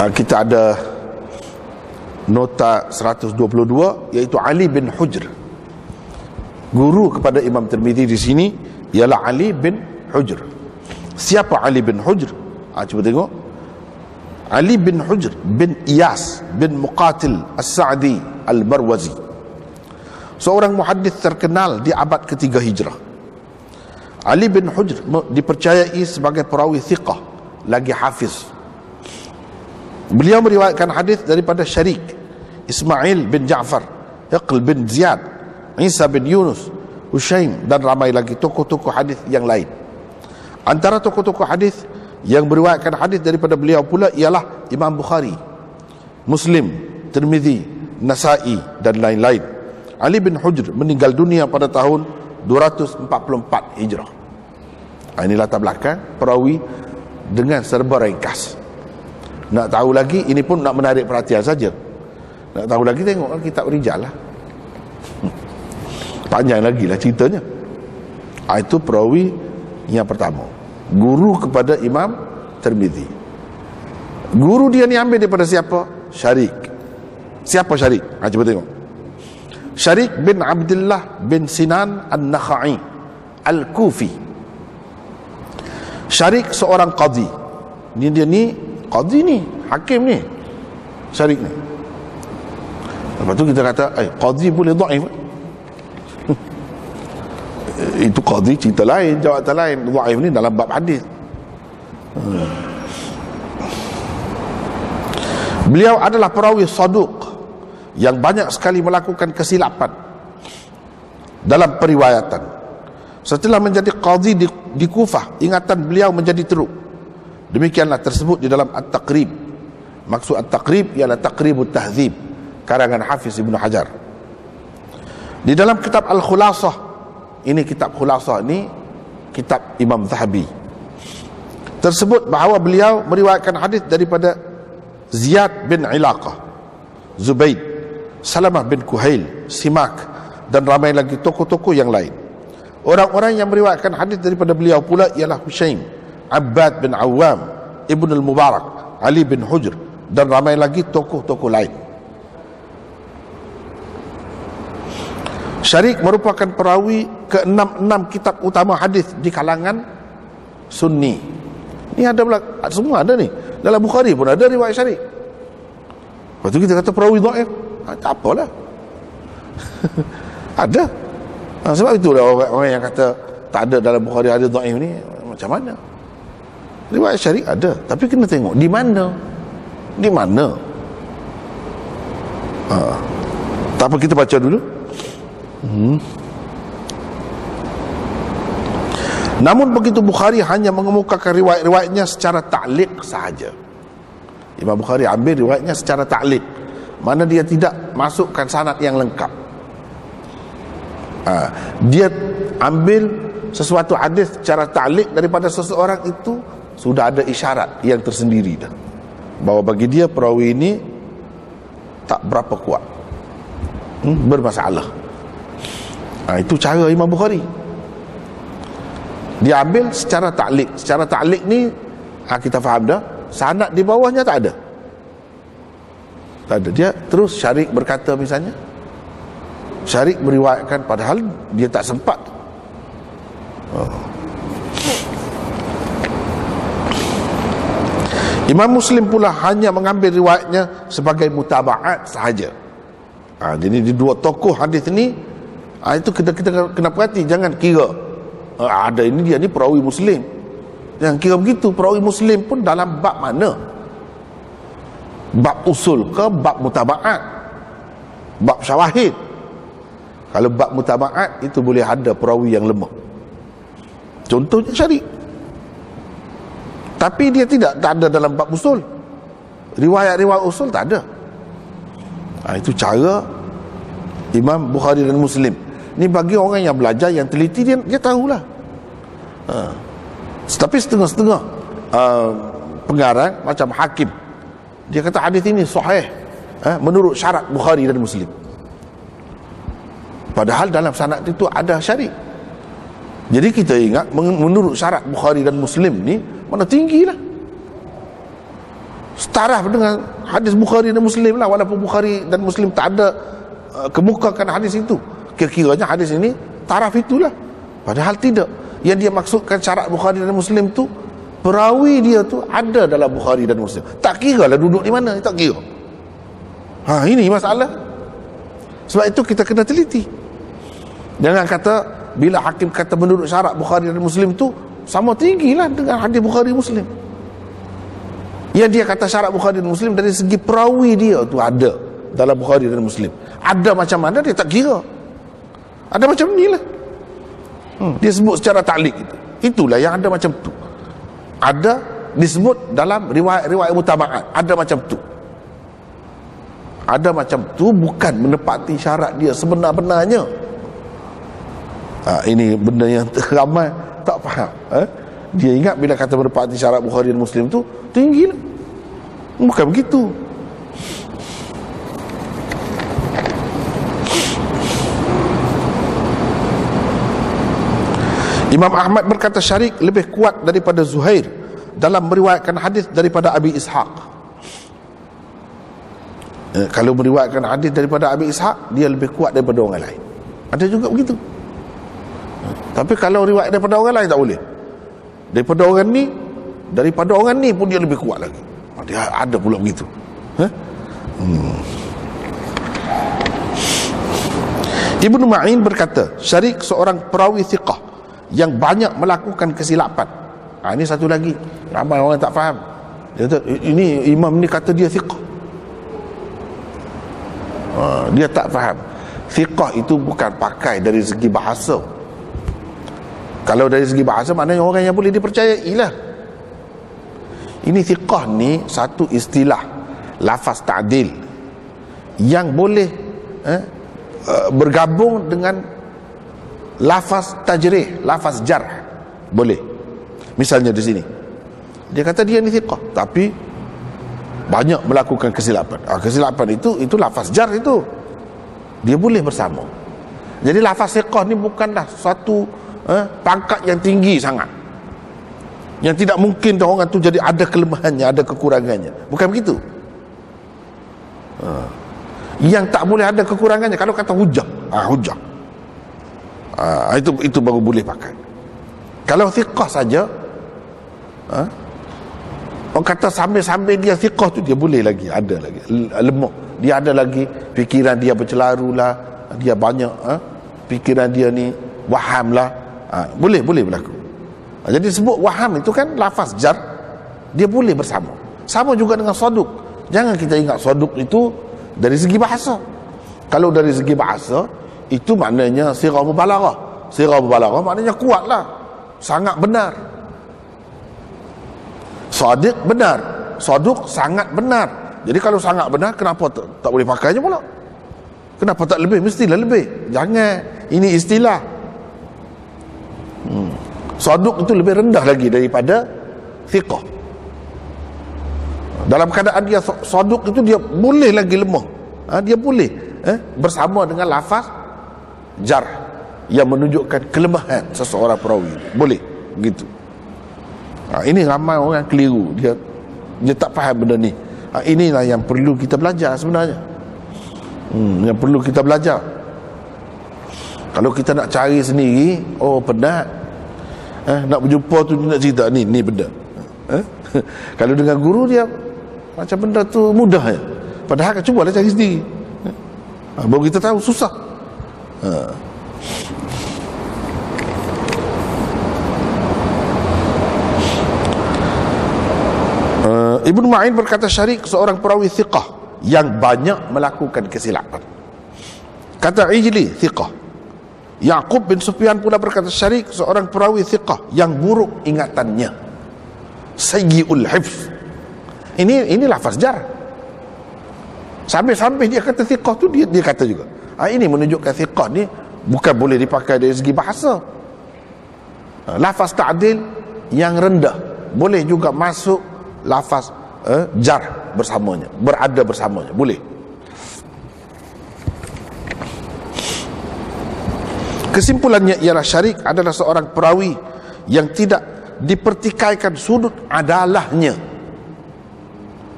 Kita ada nota 122, iaitu Ali bin Hujr. Guru kepada Imam Tirmidzi di sini ialah Ali bin Hujr. Siapa Ali bin Hujr? Cuba tengok. Ali bin Hujr bin Iyas bin Muqatil As-Sa'di Al-Marwazi, seorang muhaddits terkenal di abad ketiga Hijrah. Ali bin Hujr dipercayai sebagai perawi thiqah, lagi hafiz. Beliau meriwayatkan hadis daripada Syarik, Ismail bin Ja'far, Iql bin Ziyad, Isa bin Yunus, Hushaim, dan ramai lagi tokoh-tokoh hadis yang lain. Antara tokoh-tokoh hadis yang meriwayatkan hadis daripada beliau pula ialah Imam Bukhari, Muslim, Tirmidzi, Nasa'i, dan lain-lain. Ali bin Hujr meninggal dunia pada tahun 244 Hijrah. Ini latar belakang perawi dengan serba ringkas. Nak tahu lagi, ini pun nak menarik perhatian saja. Nak tahu lagi, tengok kitab Rijal lah. Panjang lagi lah ceritanya. Itu perawi yang pertama, guru kepada Imam Tirmidzi. Guru dia ni ambil daripada siapa? Syarik. Siapa Syarik? Cuba tengok. Syarik bin Abdullah bin Sinan An-Nakhai Al-Kufi. Syarik seorang qadhi. Dia ni qadhi ni, hakim ni, Syarik ni. Lepas tu kita kata, qadhi boleh dhaif. Itu qadhi cerita lain, jawatan lain. Dhaif ni dalam bab hadis. Beliau adalah perawi saduq yang banyak sekali melakukan kesilapan dalam periwayatan. Setelah menjadi qadhi di Kufah, ingatan beliau menjadi teruk. Demikianlah tersebut di dalam At-Taqrib. Maksud At-Taqrib ialah Taqribut Tahdzib, karangan Hafiz Ibn Hajar. Di dalam kitab Al-Khulasah, ini kitab Khulasah ni kitab Imam Zahabi, tersebut bahawa beliau meriwayatkan hadis daripada Ziyad bin Ilaqah, Zubaid, Salamah bin Kuhail, Simak, dan ramai lagi tokoh-tokoh yang lain. Orang-orang yang meriwayatkan hadis daripada beliau pula ialah Hushaim, Abbad bin Awam, Ibn al-Mubarak, Ali bin Hujr, dan ramai lagi tokoh-tokoh lain. Syarik merupakan perawi ke-66 kitab utama hadis di kalangan Sunni. Ini ada pula, semua ada ni. Dalam Bukhari pun ada riwayat Syarik. Lepas tu kita kata perawi dhaif. Tak apalah. Ada. Sebab itulah orang yang kata tak ada dalam Bukhari hadis dhaif ni, macam mana? Riwayat Syarik ada, tapi kena tengok di mana. Di mana? Tak apa, kita baca dulu. Namun begitu Bukhari hanya mengemukakan riwayat-riwayatnya secara ta'liq sahaja. Imam Bukhari ambil riwayatnya secara ta'liq, mana dia tidak masukkan sanad yang lengkap. Dia ambil sesuatu hadis secara ta'liq daripada seseorang, itu sudah ada isyarat yang tersendiri dah, bahawa bagi dia perawi ini tak berapa kuat, bermasalah. Itu cara Imam Bukhari. Dia ambil secara ta'liq. Secara ta'liq ni kita faham dah, sanad di bawahnya tak ada. Tak ada. Dia terus Syarik berkata misalnya, Syarik meriwayatkan padahal dia tak sempat. Imam Muslim pula hanya mengambil riwayatnya sebagai mutaba'at sahaja. Jadi di dua tokoh hadis ini, itu kita kena perhati, jangan kira ada ini dia ni perawi Muslim. Jangan kira begitu. Perawi Muslim pun dalam bab mana? Bab usul ke bab mutaba'at, bab syawahid? Kalau bab mutaba'at itu boleh ada perawi yang lemah, contohnya Syarik. Tapi dia tak ada dalam bab usul. Riwayat-riwayat usul tak ada. Itu cara Imam Bukhari dan Muslim. Ni bagi orang yang belajar, yang teliti, dia tahulah. Tapi setengah-setengah pengarang macam Hakim, dia kata hadis ini sahih menurut syarat Bukhari dan Muslim. Padahal dalam sanad itu ada Syarik. Jadi kita ingat menurut syarat Bukhari dan Muslim ni mana tinggilah, setaraf dengan hadis Bukhari dan Muslim lah. Walaupun Bukhari dan Muslim tak ada kemukakan hadis itu, kira-kiranya hadis ini taraf itulah. Padahal tidak. Yang dia maksudkan syarat Bukhari dan Muslim tu, perawi dia tu ada dalam Bukhari dan Muslim. Tak kira lah duduk di mana, tak kira. Ini masalah. Sebab itu kita kena teliti. Jangan kata bila Hakim kata menurut syarat Bukhari dan Muslim tu sama tinggilah dengan hadis Bukhari Muslim. Yang dia kata syarat Bukhari dan Muslim dari segi perawi dia tu ada dalam Bukhari dan Muslim. Ada macam mana dia tak kira. Ada macam ni lah. Dia sebut secara ta'liq itu. Itulah yang ada macam tu. Ada disebut dalam riwayat-riwayat mutaba'at. Ada macam tu. Ada macam tu bukan menepati syarat dia sebenar-benarnya. Ini benda yang ramai tak faham. Dia ingat bila kata menepati syarat Bukhari dan Muslim tu tinggi lah. Bukan begitu. Imam Ahmad berkata Syarik lebih kuat daripada Zuhair dalam meriwayatkan hadis daripada Abi Ishaq. Kalau meriwayatkan hadis daripada Abi Ishaq, dia lebih kuat daripada orang lain. Ada juga begitu. Tapi kalau riwayat daripada orang lain tak boleh. Daripada orang ni pun dia lebih kuat lagi. Dia ada pula begitu. Ibnu Ma'in berkata Syarik seorang perawi thiqah yang banyak melakukan kesilapan. Ini satu lagi, ramai orang tak faham. Dia kata, ini imam ni kata dia thiqah. Dia tak faham. Thiqah itu bukan pakai dari segi bahasa. Kalau dari segi bahasa maknanya orang yang boleh dipercayai lah. Ini thiqah ni satu istilah lafaz ta'dil yang boleh bergabung dengan lafaz tajrih, lafaz jarh. Boleh. Misalnya di sini dia kata dia ni thiqah tapi banyak melakukan kesilapan. Kesilapan itu lafaz jarh itu. Dia boleh bersama. Jadi lafaz thiqah ni bukanlah satu pangkat yang tinggi sangat, yang tidak mungkin orang tu jadi ada kelemahannya, ada kekurangannya. Bukan begitu. Yang tak boleh ada kekurangannya kalau kata hujah. Hujah. Itu baru boleh pakai. Kalau thiqah saja, orang kata sambil-sambil dia thiqah tu dia boleh lagi, ada lagi lemah. Dia ada lagi fikiran dia bercelaru lah, dia banyak fikiran dia ni waham lah. Boleh berlaku. Jadi sebut waham itu kan lafaz jar, dia boleh bersama. Sama juga dengan saduk. Jangan kita ingat saduk itu dari segi bahasa. Kalau dari segi bahasa itu maknanya sirah mubalaghah. Sirah mubalaghah maknanya kuatlah, sangat benar. Sadiq benar, saduk sangat benar. Jadi kalau sangat benar, kenapa tak boleh pakainya pula? Kenapa tak lebih? Mestilah lebih. Jangan. Ini istilah. Saduk itu lebih rendah lagi daripada thiqah. Dalam keadaan dia saduk itu dia boleh lagi lemah. Dia boleh bersama dengan lafaz jar yang menunjukkan kelemahan seseorang perawi. Boleh begitu. Ini ramai orang keliru. Dia tak faham benda ni. Inilah yang perlu kita belajar sebenarnya. Yang perlu kita belajar. Kalau kita nak cari sendiri, penat. Nak berjumpa tu nak cerita ni benda. Kalau dengan guru dia macam benda tu mudah ya. Padahal cubalah cari sendiri. Baru kita tahu susah. Ibnu Ma'in berkata, Syarik seorang perawi thiqah yang banyak melakukan kesilapan. Kata Ijli, thiqah. Yaqub bin Sufyan pula berkata, Syarik seorang perawi thiqah yang buruk ingatannya, sayyi'ul hifz. Ini lafaz jar. Sampai-sampai dia kata thiqah tu, dia kata juga. Ini menunjukkan thiqah ni bukan boleh dipakai dari segi bahasa. Lafaz ta'dil yang rendah boleh juga masuk lafaz jar bersamanya, berada bersamanya, boleh. Kesimpulannya ialah Syarik adalah seorang perawi yang tidak dipertikaikan sudut adalahnya.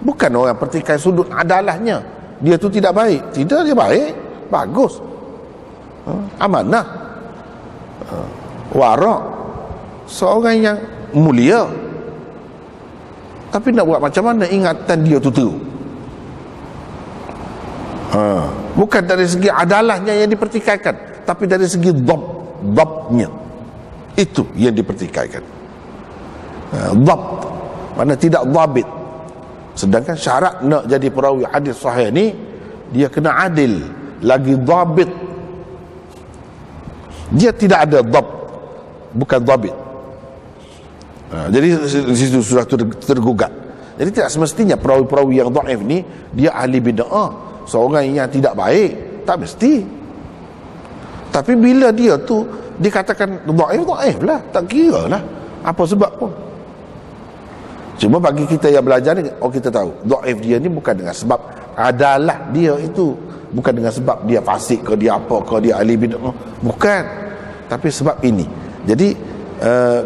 Bukan orang pertikai sudut adalahnya, dia tu tidak baik. Tidak, dia baik, bagus, amanah, warak, seorang yang mulia. Tapi nak buat macam mana ingatan dia tu teruk? Bukan dari segi adalahnya yang dipertikaikan, tapi dari segi dhabnya. Itu yang dipertikaikan. Dhab mana tidak dhabit. Sedangkan syarat nak jadi perawi hadis sahih ni, dia kena adil, lagi dhabit. Dia tidak ada dhab, bukan dhabit. Jadi situ sudah tergugat. Jadi tidak semestinya perawi-perawi yang dhaif ni dia ahli bid'ah, seorang yang tidak baik, tak mesti. Tapi bila dia tu dikatakan dhaif lah, tak kira lah apa sebab pun. Cuma bagi kita yang belajar ni, kita tahu dhaif dia ni bukan dengan sebab adalah dia itu, bukan dengan sebab dia fasik ke, dia apa ke, dia ahli bid'ah, bukan. Tapi sebab ini. Jadi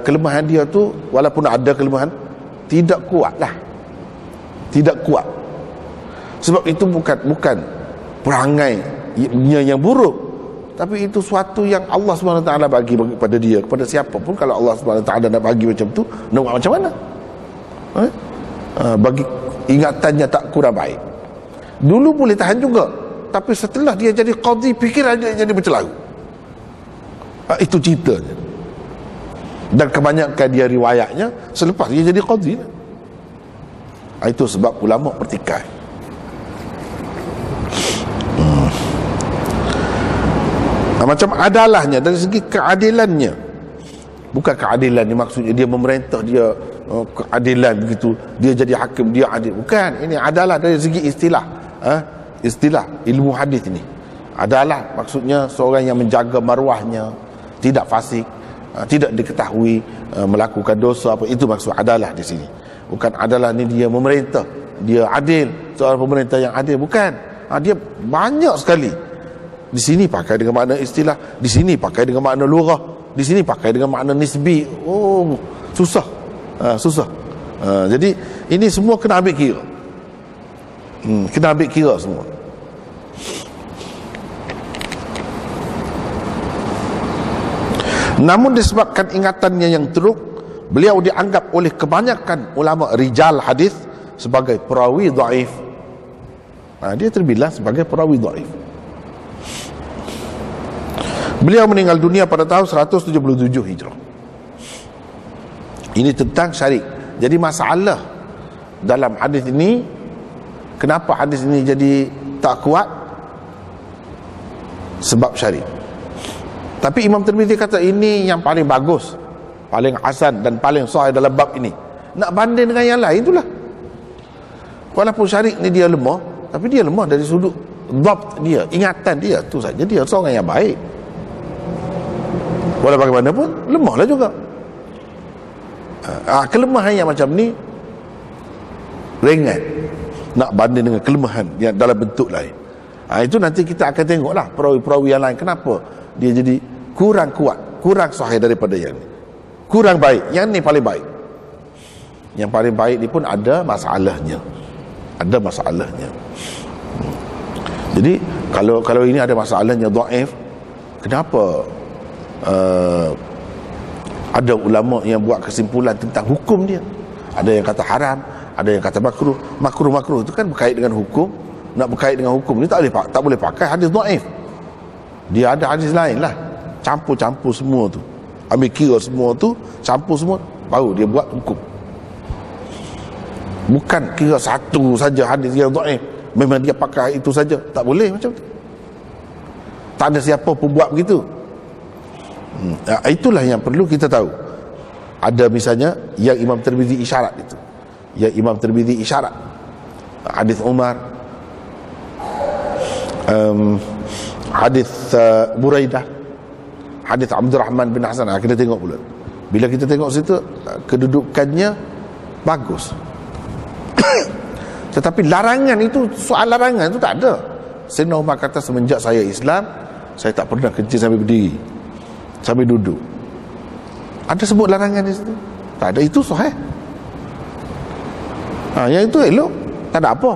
kelemahan dia tu, walaupun ada kelemahan, tidak kuat lah, tidak kuat. Sebab itu bukan perangai yang buruk, tapi itu suatu yang Allah SWT bagi kepada dia, kepada siapa pun. Kalau Allah SWT nak bagi macam tu, nak buat macam mana? Bagi ingatannya tak kurang baik. Dulu boleh tahan juga, tapi setelah dia jadi qadhi, fikiran dia jadi bercelaru. Itu ceritanya. Dan kebanyakan dia riwayatnya selepas dia jadi qadhi. Itu sebab ulama pertikai. Macam adalahnya dari segi keadilannya. Bukan keadilan ni maksudnya dia memerintah, dia keadilan begitu, dia jadi hakim, dia adil. Bukan, ini adalah dari segi istilah. Istilah ilmu hadis ni. Adalah maksudnya seorang yang menjaga maruahnya, tidak fasik, tidak diketahui melakukan dosa apa. Itu maksud adalah di sini. Bukan adalah ni dia memerintah, dia adil, seorang pemerintah yang adil, bukan. Dia banyak sekali. Di sini pakai dengan makna istilah, di sini pakai dengan makna lughah, di sini pakai dengan makna nisbi. Susah. Susah. Jadi ini semua kena ambil kira. Kena ambil kira semua. Namun disebabkan ingatannya yang teruk, beliau dianggap oleh kebanyakan ulama rijal hadis sebagai perawi dhaif. Dia terbilang sebagai perawi dhaif. Beliau meninggal dunia pada tahun 177 Hijrah. Ini tentang Syarik. Jadi masalah dalam hadis ini, kenapa hadis ini jadi tak kuat? Sebab Syarik. Tapi Imam Tirmizi kata ini yang paling bagus, paling hasan dan paling sahih dalam bab ini. Nak banding dengan yang lain itulah. Walaupun Syarik ni dia lemah, tapi dia lemah dari sudut dhabt dia, ingatan dia tu saja. Dia seorang yang baik. Walau bagaimanapun lemahlah juga. Kelemahan yang macam ni ringan nak banding dengan kelemahan yang dalam bentuk lain. Itu nanti kita akan tengoklah perawi-perawi yang lain, kenapa dia jadi kurang kuat, kurang sahih daripada yang ni, kurang baik. Yang ni paling baik. Yang paling baik ni pun ada masalahnya. Ada masalahnya. Jadi kalau ini ada masalahnya dhaif, kenapa ada ulama yang buat kesimpulan tentang hukum dia? Ada yang kata haram, ada yang kata makruh. Makruh itu kan berkait dengan hukum. Nak berkait dengan hukum ni tak boleh pakai hadis dhaif. Dia ada hadis lain lah. Campur-campur semua tu. Ambil kira semua tu, campur semua, baru dia buat hukum. Bukan kira satu saja hadis yang dhaif, memang dia pakai itu saja. Tak boleh macam tu. Tak ada siapa pun buat begitu. Itulah yang perlu kita tahu. Ada misalnya yang Imam Tirmizi isyarat itu. Yang Imam Tirmizi isyarat. Hadis Umar, hadis Buraidah, hadis Abdul Rahman bin Hasan. Kita tengok pula. Bila kita tengok situ, kedudukannya bagus. Tetapi larangan itu, soal larangan itu tak ada. Sayyidina Umar kata, semenjak saya Islam, saya tak pernah kencing sambil berdiri, sambil duduk. Ada sebut larangan di situ? Tak ada. Itu sahih. Yang itu elok, tak ada apa.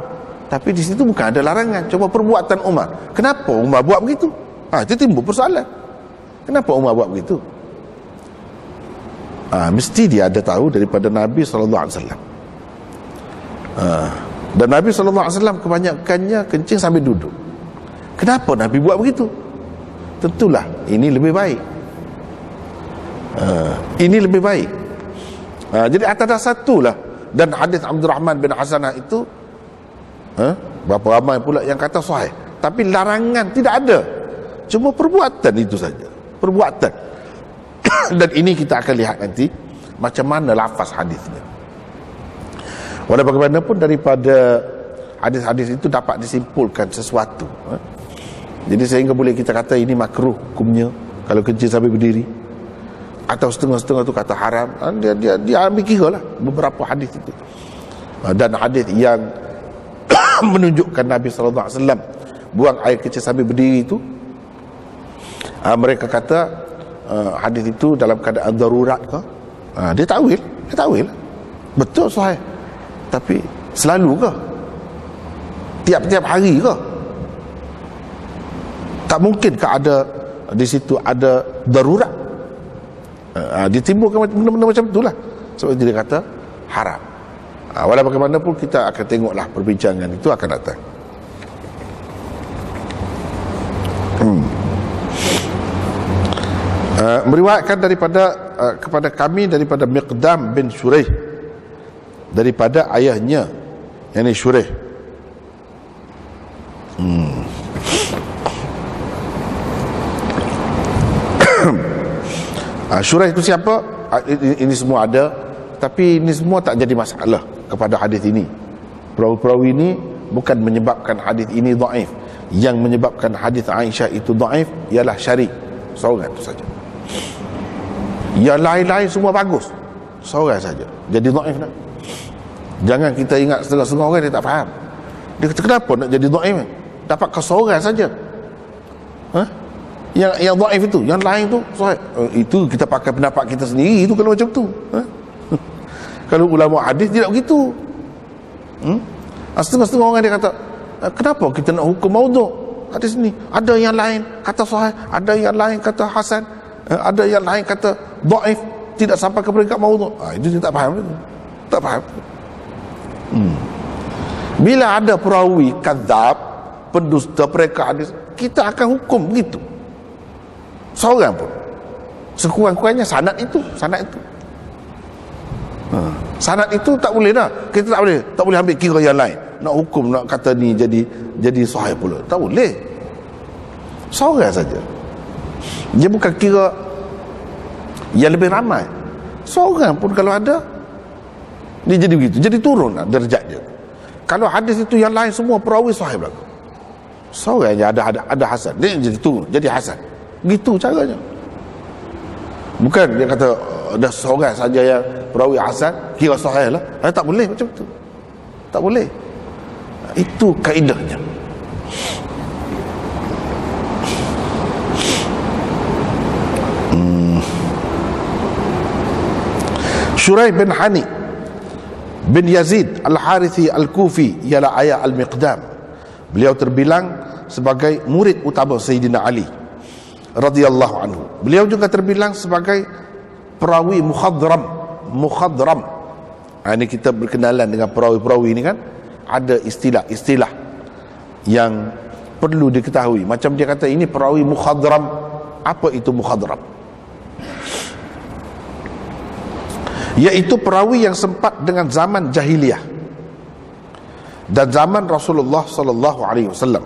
Tapi di situ bukan ada larangan. Coba perbuatan Umar. Kenapa Umar buat begitu? Itu timbul persoalan. Kenapa Umar buat begitu? Mesti dia ada tahu daripada Nabi SAW. Dan Nabi SAW kebanyakannya kencing sambil duduk. Kenapa Nabi buat begitu? Tentulah ini lebih baik. Ini lebih baik. Jadi atas dasar itulah. Dan hadis Abdul Rahman bin Hasanah itu, berapa ramai pula yang kata sahih. Tapi larangan tidak ada. Cuma perbuatan itu saja. Perbuatan. Dan ini kita akan lihat nanti macam mana lafaz hadisnya. Walau bagaimanapun daripada hadis-hadis itu dapat disimpulkan sesuatu. Jadi sehingga boleh kita kata ini makruh hukumnya kalau kencing sambil berdiri, atau setengah-setengah tu kata haram. Dia ambil kira lah beberapa hadis itu. Dan hadis yang menunjukkan Nabi SAW buang air kecil sambil berdiri itu, mereka kata hadis itu dalam keadaan darurat ke? Dia takwil. Betul sahih. Tapi selalu ke? Tiap-tiap hari ke? Tak mungkin ke ada di situ ada darurat? Ditimbulkan benda-benda macam itulah. Sebab dia kata haram. Walau bagaimanapun kita akan tengoklah perbincangan itu akan datang. Meriwayatkan daripada kepada kami daripada Miqdam bin Shuraih, daripada ayahnya, yakni Shuraih. Shuraih itu siapa? Ini semua ada, tapi ini semua tak jadi masalah kepada hadis ini. Perawi-perawi ini bukan menyebabkan hadis ini dhaif. Yang menyebabkan hadis Aisyah itu dhaif ialah syarik, seorang itu saja. Yang lain-lain semua bagus, seorang saja jadi dhaif nak. Jangan kita ingat setengah-setengah orang dia tak faham. Dia kata kenapa nak jadi dhaif? Dapat ke seorang saja. Yang dhaif itu, yang lain tu sahih. Itu kita pakai pendapat kita sendiri itu kalau macam tu. Kalau ulama hadis tidak begitu. Setengah-setengah orang dia kata, kenapa kita nak hukum maudhu' hadis ni? Ada yang lain kata sahih, ada yang lain kata hasan, ada yang lain kata dhaif, tidak sampai ke peringkat maudhu'. Itu dia tak faham. Tak faham. Bila ada perawi kadzab, pendusta, pereka hadis, kita akan hukum begitu. Seorang pun, sekurang-kurangnya sanad itu. Sanad itu tak boleh dah. Kita tak boleh ambil kira yang lain. Nak hukum, nak kata ni jadi sahih pula. Tak boleh. Seorang saja. Dia bukan kira yang lebih ramai. Seorang pun kalau ada, dia jadi begitu. Jadi turun derajat dia. Kalau hadis itu yang lain semua perawi sahih belaka. Seorang je ada hasan, dia jadi turun, jadi hasan. Gitu caranya. Bukan dia kata dah seorang saja yang perawi hasan kira sahih lah. Tak boleh macam tu. Tak boleh. Itu kaedahnya. Shuraih bin Hani bin Yazid Al-Harithi Al-Kufi ialah ayah Al-Miqdam. Beliau terbilang sebagai murid utama Sayyidina Ali radhiyallahu anhu. Beliau juga terbilang sebagai perawi mukhadram. Ini kita berkenalan dengan perawi-perawi ini kan, ada istilah-istilah yang perlu diketahui. Macam dia kata ini perawi mukhadram. Apa itu mukhadram? Iaitu perawi yang sempat dengan zaman jahiliyah dan zaman Rasulullah sallallahu alaihi wasallam,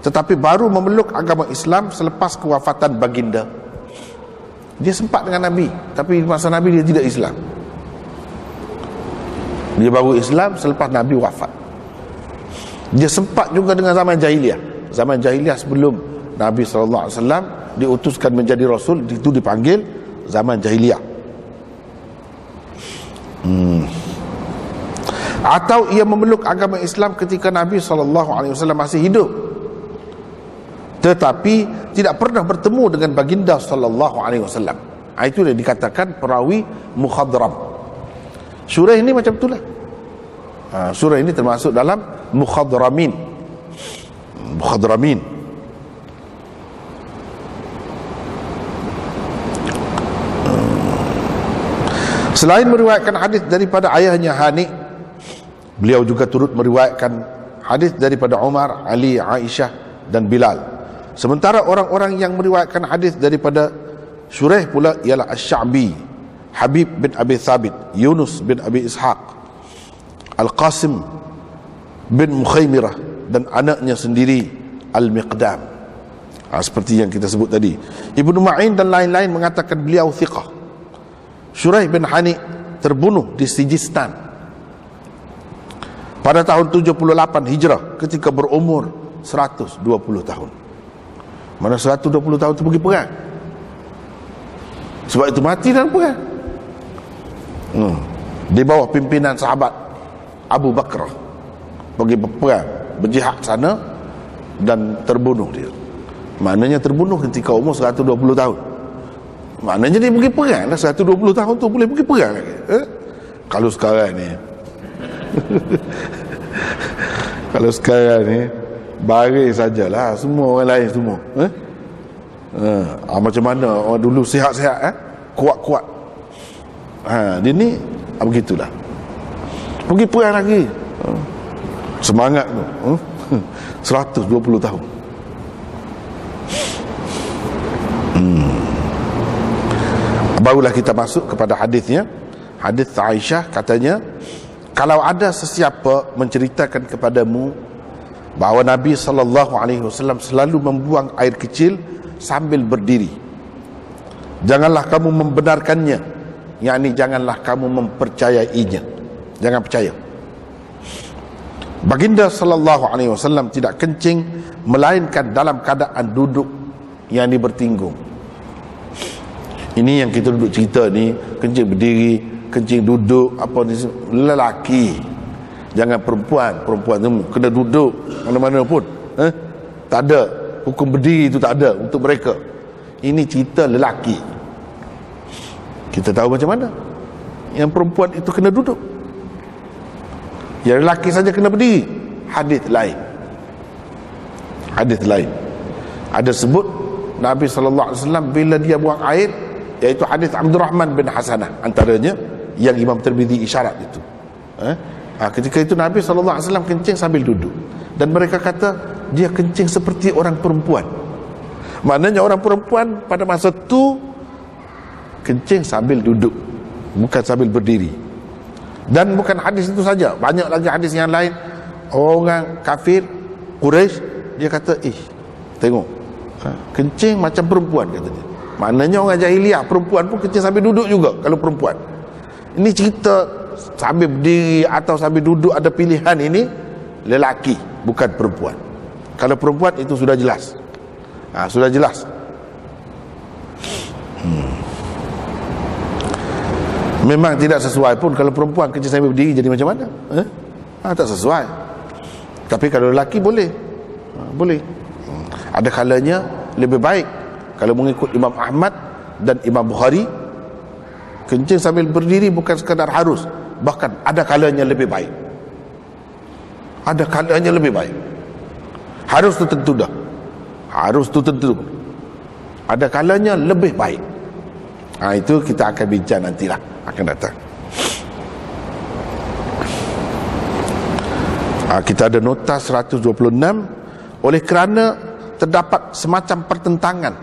tetapi baru memeluk agama Islam selepas kewafatan baginda. Dia sempat dengan Nabi, tapi masa Nabi dia tidak Islam. Dia baru Islam selepas Nabi wafat. Dia sempat juga dengan zaman jahiliyah. Zaman jahiliyah sebelum Nabi SAW diutuskan menjadi Rasul, itu dipanggil zaman jahiliyah. Atau ia memeluk agama Islam ketika Nabi SAW masih hidup, tetapi tidak pernah bertemu dengan baginda SAW. Itu yang dikatakan perawi mukhadram. Surah ini macam itulah. Surah ini termasuk dalam mukhadramin. Mukhadramin. Selain meriwayatkan hadis daripada ayahnya Hani, beliau juga turut meriwayatkan hadis daripada Umar, Ali, Aisyah dan Bilal. Sementara orang-orang yang meriwayatkan hadis daripada Shuraih pula ialah Asy-Sya'bi, Habib bin Abi Thabit, Yunus bin Abi Ishaq, Al-Qasim bin Mukhaymirah, dan anaknya sendiri Al-Miqdam. Seperti yang kita sebut tadi. Ibnu Ma'in dan lain-lain mengatakan beliau thiqah. Shuraih bin Hani terbunuh di Sijistan pada tahun 78 Hijrah ketika berumur 120 tahun. Mana 120 tahun itu pergi perang. Sebab itu mati dalam perang. Di bawah pimpinan sahabat Abu Bakar pergi berperang, berjihad sana dan terbunuh dia. Maknanya terbunuh ketika umur 120 tahun. Maknanya dia pergi perang lah. 120 tahun tu boleh pergi perang lagi. Kalau sekarang ni kalau sekarang ni baris sajalah, semua orang lain semua. Macam mana orang dulu sihat-sihat, kuat-kuat. Dia ni begitulah. Pergi perang lagi. Semangat tu. 120 tahun. Barulah kita masuk kepada hadisnya. Hadis Aisyah katanya, kalau ada sesiapa menceritakan kepadamu bahawa Nabi SAW selalu membuang air kecil sambil berdiri, janganlah kamu membenarkannya, yakni janganlah kamu mempercayainya. Jangan percaya. Baginda SAW tidak kencing melainkan dalam keadaan duduk, yakni bertinggung. Ini yang kita duduk cerita ni, kencing berdiri, kencing duduk, apa ni, lelaki. Jangan perempuan. Perempuan tu kena duduk mana-mana pun. Tak ada. Hukum berdiri itu tak ada untuk mereka. Ini cerita lelaki. Kita tahu macam mana. Yang perempuan itu kena duduk. Yang lelaki saja kena berdiri. Hadis lain. Hadis lain. Ada sebut Nabi SAW bila dia buang air, iaitu hadis Abdurrahman bin Hasanah antaranya, yang Imam Tirmizi isyarat itu. Ketika itu Nabi SAW kencing sambil duduk, dan mereka kata dia kencing seperti orang perempuan. Maknanya orang perempuan pada masa itu kencing sambil duduk, bukan sambil berdiri. Dan bukan hadis itu saja, banyak lagi hadis yang lain. Orang kafir Quraisy, dia kata tengok, kencing macam perempuan, katanya. Maknanya orang jahiliah perempuan pun kencing sambil duduk juga. Kalau perempuan, ini cerita sambil berdiri atau sambil duduk, ada pilihan. Ini lelaki, bukan perempuan. Kalau perempuan itu sudah jelas. Sudah jelas. Memang tidak sesuai pun kalau perempuan kencing sambil berdiri, jadi macam mana? Tak sesuai. Tapi kalau lelaki boleh. Boleh. Ada kalanya lebih baik kalau mengikut Imam Ahmad dan Imam Bukhari, kencing sambil berdiri bukan sekadar harus, bahkan ada kalanya lebih baik. Ada kalanya lebih baik. Harus tu tentu dah. Harus tu tentu. Ada kalanya lebih baik. Itu kita akan bincang nantilah, akan datang. Kita ada nota 126, oleh kerana terdapat semacam pertentangan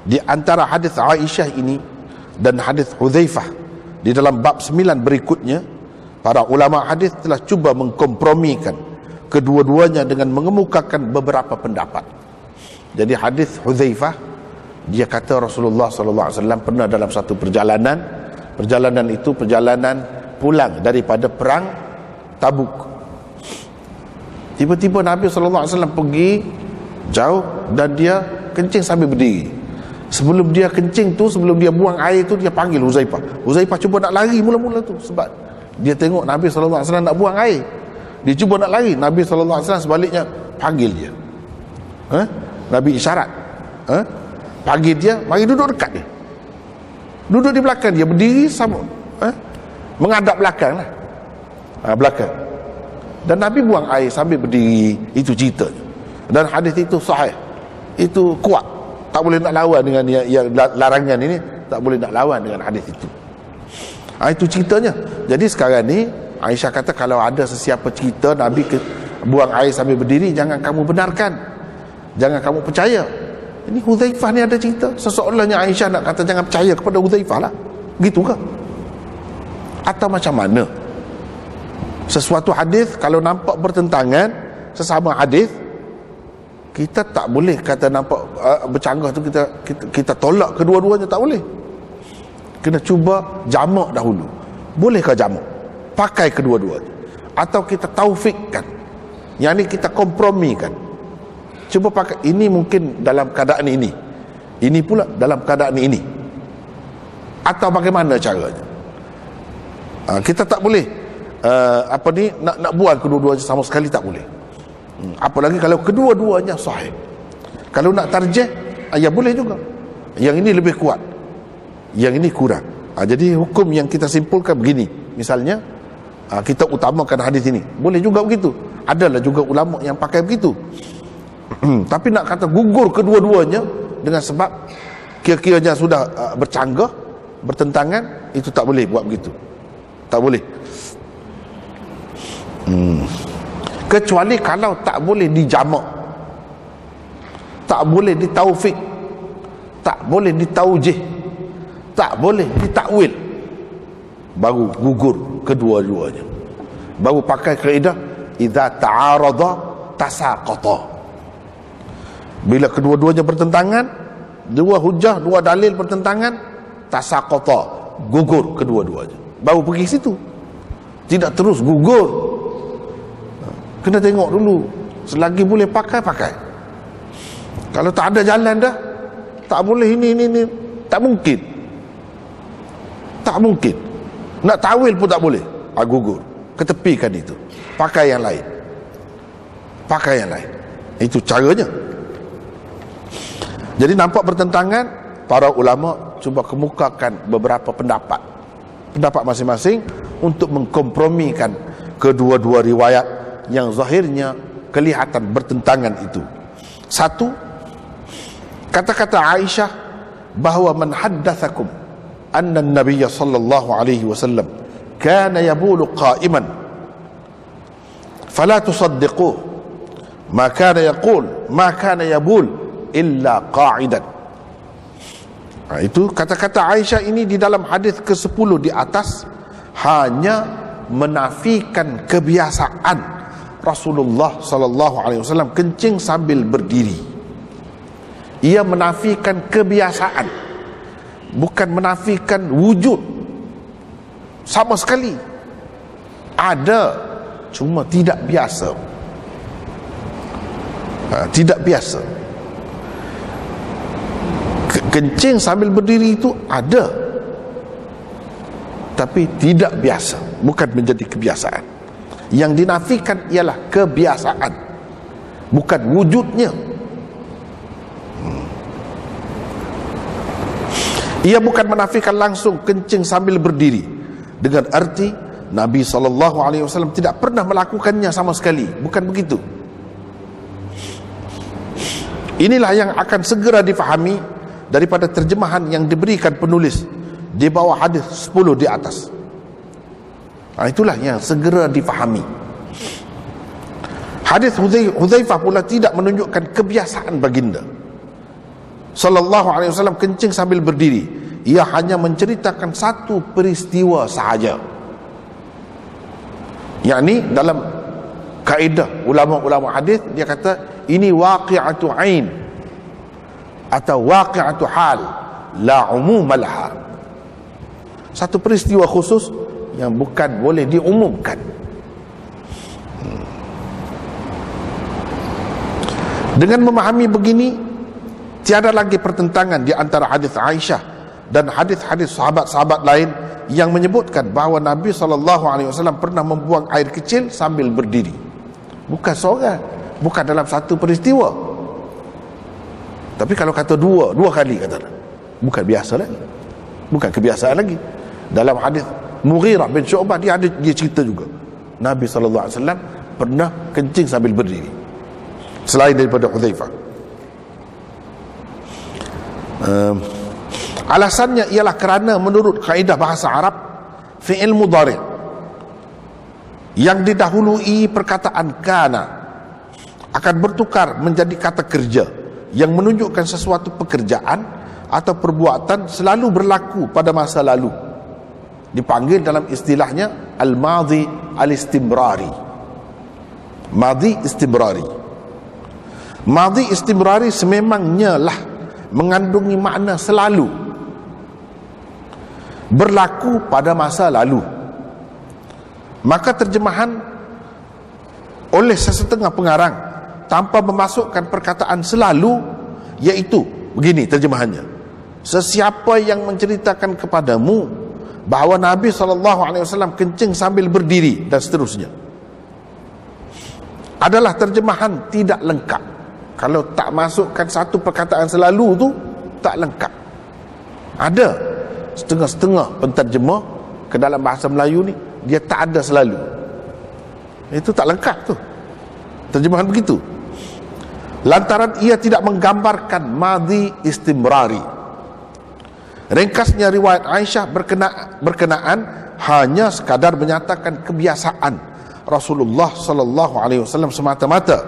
di antara hadis Aisyah ini dan hadis Hudzaifah di dalam bab 9 berikutnya, para ulama hadis telah cuba mengkompromikan kedua-duanya dengan mengemukakan beberapa pendapat. Jadi hadis Hudzaifah, dia kata Rasulullah sallallahu alaihi wasallam pernah dalam satu perjalanan itu perjalanan pulang daripada perang Tabuk. Tiba-tiba Nabi sallallahu alaihi wasallam pergi jauh dan dia kencing sambil berdiri. Sebelum dia kencing tu, sebelum dia buang air tu, dia panggil Huzaifah. Huzaifah cuba nak lari mula-mula tu sebab dia tengok Nabi sallallahu alaihi wasallam nak buang air. Dia cuba nak lari, Nabi sallallahu alaihi wasallam sebaliknya panggil dia. Nabi isyarat. Panggil dia, mari duduk dekat dia. Duduk di belakang dia, berdiri sama menghadap belakang lah. Belakang. Dan Nabi buang air sambil berdiri. Itu cerita. Dan hadis itu sahih. Itu kuat. Tak boleh nak lawan dengan yang larangan ini, tak boleh nak lawan dengan hadis itu. Itu ceritanya. Jadi sekarang ni Aisyah kata kalau ada sesiapa cerita Nabi buang air sambil berdiri, jangan kamu benarkan, jangan kamu percaya. Ini Hudzaifah ni ada cerita. Seseolahnya Aisyah nak kata jangan percaya kepada Hudzaifah lah. Gitu ke? Atau macam mana? Sesuatu hadis kalau nampak bertentangan sesama hadis, kita tak boleh kata nampak bercanggah tu kita tolak kedua-duanya, tak boleh. Kena cuba jamak dahulu. Bolehkah jamak? Pakai kedua-duanya. Atau kita taufikkan. Yang ni kita kompromikan. Cuba pakai ini mungkin dalam keadaan ini. Ini pula dalam keadaan ini. Atau bagaimana caranya? Kita tak boleh nak buang kedua-duanya sama sekali, tak boleh. Apalagi kalau kedua-duanya sahih. Kalau nak tarjih, ya boleh juga. Yang ini lebih kuat, yang ini kurang. Jadi hukum yang kita simpulkan begini. Misalnya kita utamakan hadis ini, boleh juga begitu. Adalah juga ulama yang pakai begitu. Tapi nak kata gugur kedua-duanya dengan sebab kira-kiranya sudah bercanggah, bertentangan, itu tak boleh buat begitu. Tak boleh. Kecuali kalau tak boleh dijamak, tak boleh ditaufik, tak boleh ditaujih, tak boleh ditakwil, baru gugur kedua-duanya. Baru pakai kaedah idza ta'arada tasaqata. Bila kedua-duanya bertentangan, dua hujah, dua dalil bertentangan, tasaqata, gugur kedua-duanya. Baru pergi situ. Tidak terus gugur. Kena tengok dulu. Selagi boleh pakai, pakai. Kalau tak ada jalan dah, tak boleh ini. Tak mungkin. Tak mungkin. Nak tawil pun tak boleh. Gugur. Ketepikan itu. Pakai yang lain. Pakai yang lain. Itu caranya. Jadi nampak bertentangan, para ulama cuba kemukakan beberapa pendapat. Pendapat masing-masing untuk mengkompromikan kedua-dua riwayat yang zahirnya kelihatan bertentangan itu. Satu, kata-kata Aisyah bahawa man haddathakum anna an-nabiy sallallahu alaihi wasallam kana yabulu qa'iman fala tusaddiquhu ma kana yaqul ma kana yabul illa qa'idan. Itu kata-kata Aisyah ini di dalam hadis ke-10 di atas hanya menafikan kebiasaan Rasulullah sallallahu alaihi wasallam kencing sambil berdiri. Ia menafikan kebiasaan, bukan menafikan wujud sama sekali. Ada, cuma tidak biasa. Tidak biasa. Kencing sambil berdiri itu ada, tapi tidak biasa, bukan menjadi kebiasaan. Yang dinafikan ialah kebiasaan, bukan wujudnya. Ia bukan menafikan langsung kencing sambil berdiri dengan arti Nabi SAW tidak pernah melakukannya sama sekali. Bukan begitu. Inilah yang akan segera difahami daripada terjemahan yang diberikan penulis di bawah hadis 10 di atas. Itulah yang segera difahami. Hadis Hudzaifah pula tidak menunjukkan kebiasaan baginda sallallahu alaihi wasallam kencing sambil berdiri. Ia hanya menceritakan satu peristiwa sahaja. Yakni dalam kaedah ulama-ulama hadis, dia kata ini waqi'atu ain atau waqi'atu hal, la umum laha. Satu peristiwa khusus yang bukan boleh diumumkan. Dengan memahami begini, tiada lagi pertentangan di antara hadis Aisyah dan hadis-hadis sahabat-sahabat lain yang menyebutkan bahawa Nabi SAW pernah membuang air kecil sambil berdiri. Bukan seorang, bukan dalam satu peristiwa. Tapi kalau kata dua kali, kata bukan biasa lagi, bukan kebiasaan lagi. Dalam hadis Mughirah bin Syu'bah, dia cerita juga Nabi SAW pernah kencing sambil berdiri, selain daripada Hudzaifah. Alasannya ialah kerana menurut kaedah bahasa Arab, fi'il mudhari' yang didahului perkataan kana akan bertukar menjadi kata kerja yang menunjukkan sesuatu pekerjaan atau perbuatan selalu berlaku pada masa lalu. Dipanggil dalam istilahnya al-madhi al-istimrari. Madhi istimrari. Madhi istimrari sememangnya lah mengandungi makna selalu, berlaku pada masa lalu. Maka terjemahan oleh sesetengah pengarang tanpa memasukkan perkataan selalu, iaitu begini terjemahannya: sesiapa yang menceritakan kepadamu bahawa Nabi SAW kencing sambil berdiri, dan seterusnya, adalah terjemahan tidak lengkap. Kalau tak masukkan satu perkataan selalu tu, tak lengkap. Ada setengah-setengah penterjemah ke dalam bahasa Melayu ni, dia tak ada selalu. Itu tak lengkap tu, terjemahan begitu. Lantaran ia tidak menggambarkan madhi istimrari. Ringkasnya riwayat Aisyah berkenaan hanya sekadar menyatakan kebiasaan Rasulullah SAW semata-mata,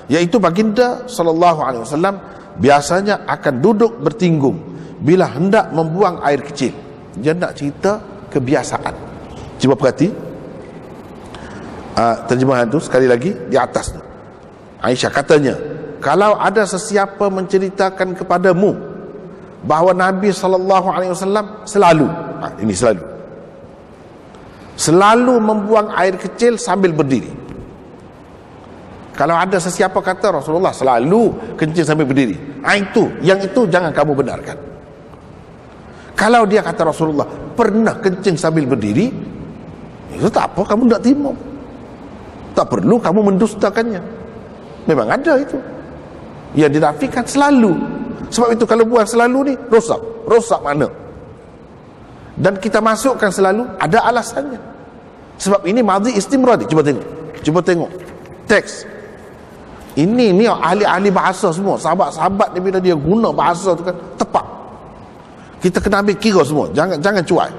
iaitu baginda SAW biasanya akan duduk bertinggung bila hendak membuang air kecil. Dia nak cerita kebiasaan. Cuba perhati terjemahan tu sekali lagi di atas tu. Aisyah katanya, kalau ada sesiapa menceritakan kepadamu bahawa Nabi SAW selalu, ini selalu membuang air kecil sambil berdiri. Kalau ada sesiapa kata Rasulullah selalu kencing sambil berdiri, yang itu jangan kamu benarkan. Kalau dia kata Rasulullah pernah kencing sambil berdiri, itu tak apa kamu tak terima, tak perlu kamu mendustakannya. Memang ada itu yang dinafikan selalu. Sebab itu kalau buang selalu ni rosak mana. Dan kita masukkan selalu, ada alasannya. Sebab ini madhi istimrari. Cuba tengok teks. Ini ahli-ahli bahasa semua, sahabat-sahabat ni, bila dia guna bahasa tu kan tepat. Kita kena ambil kira semua. Jangan cuai.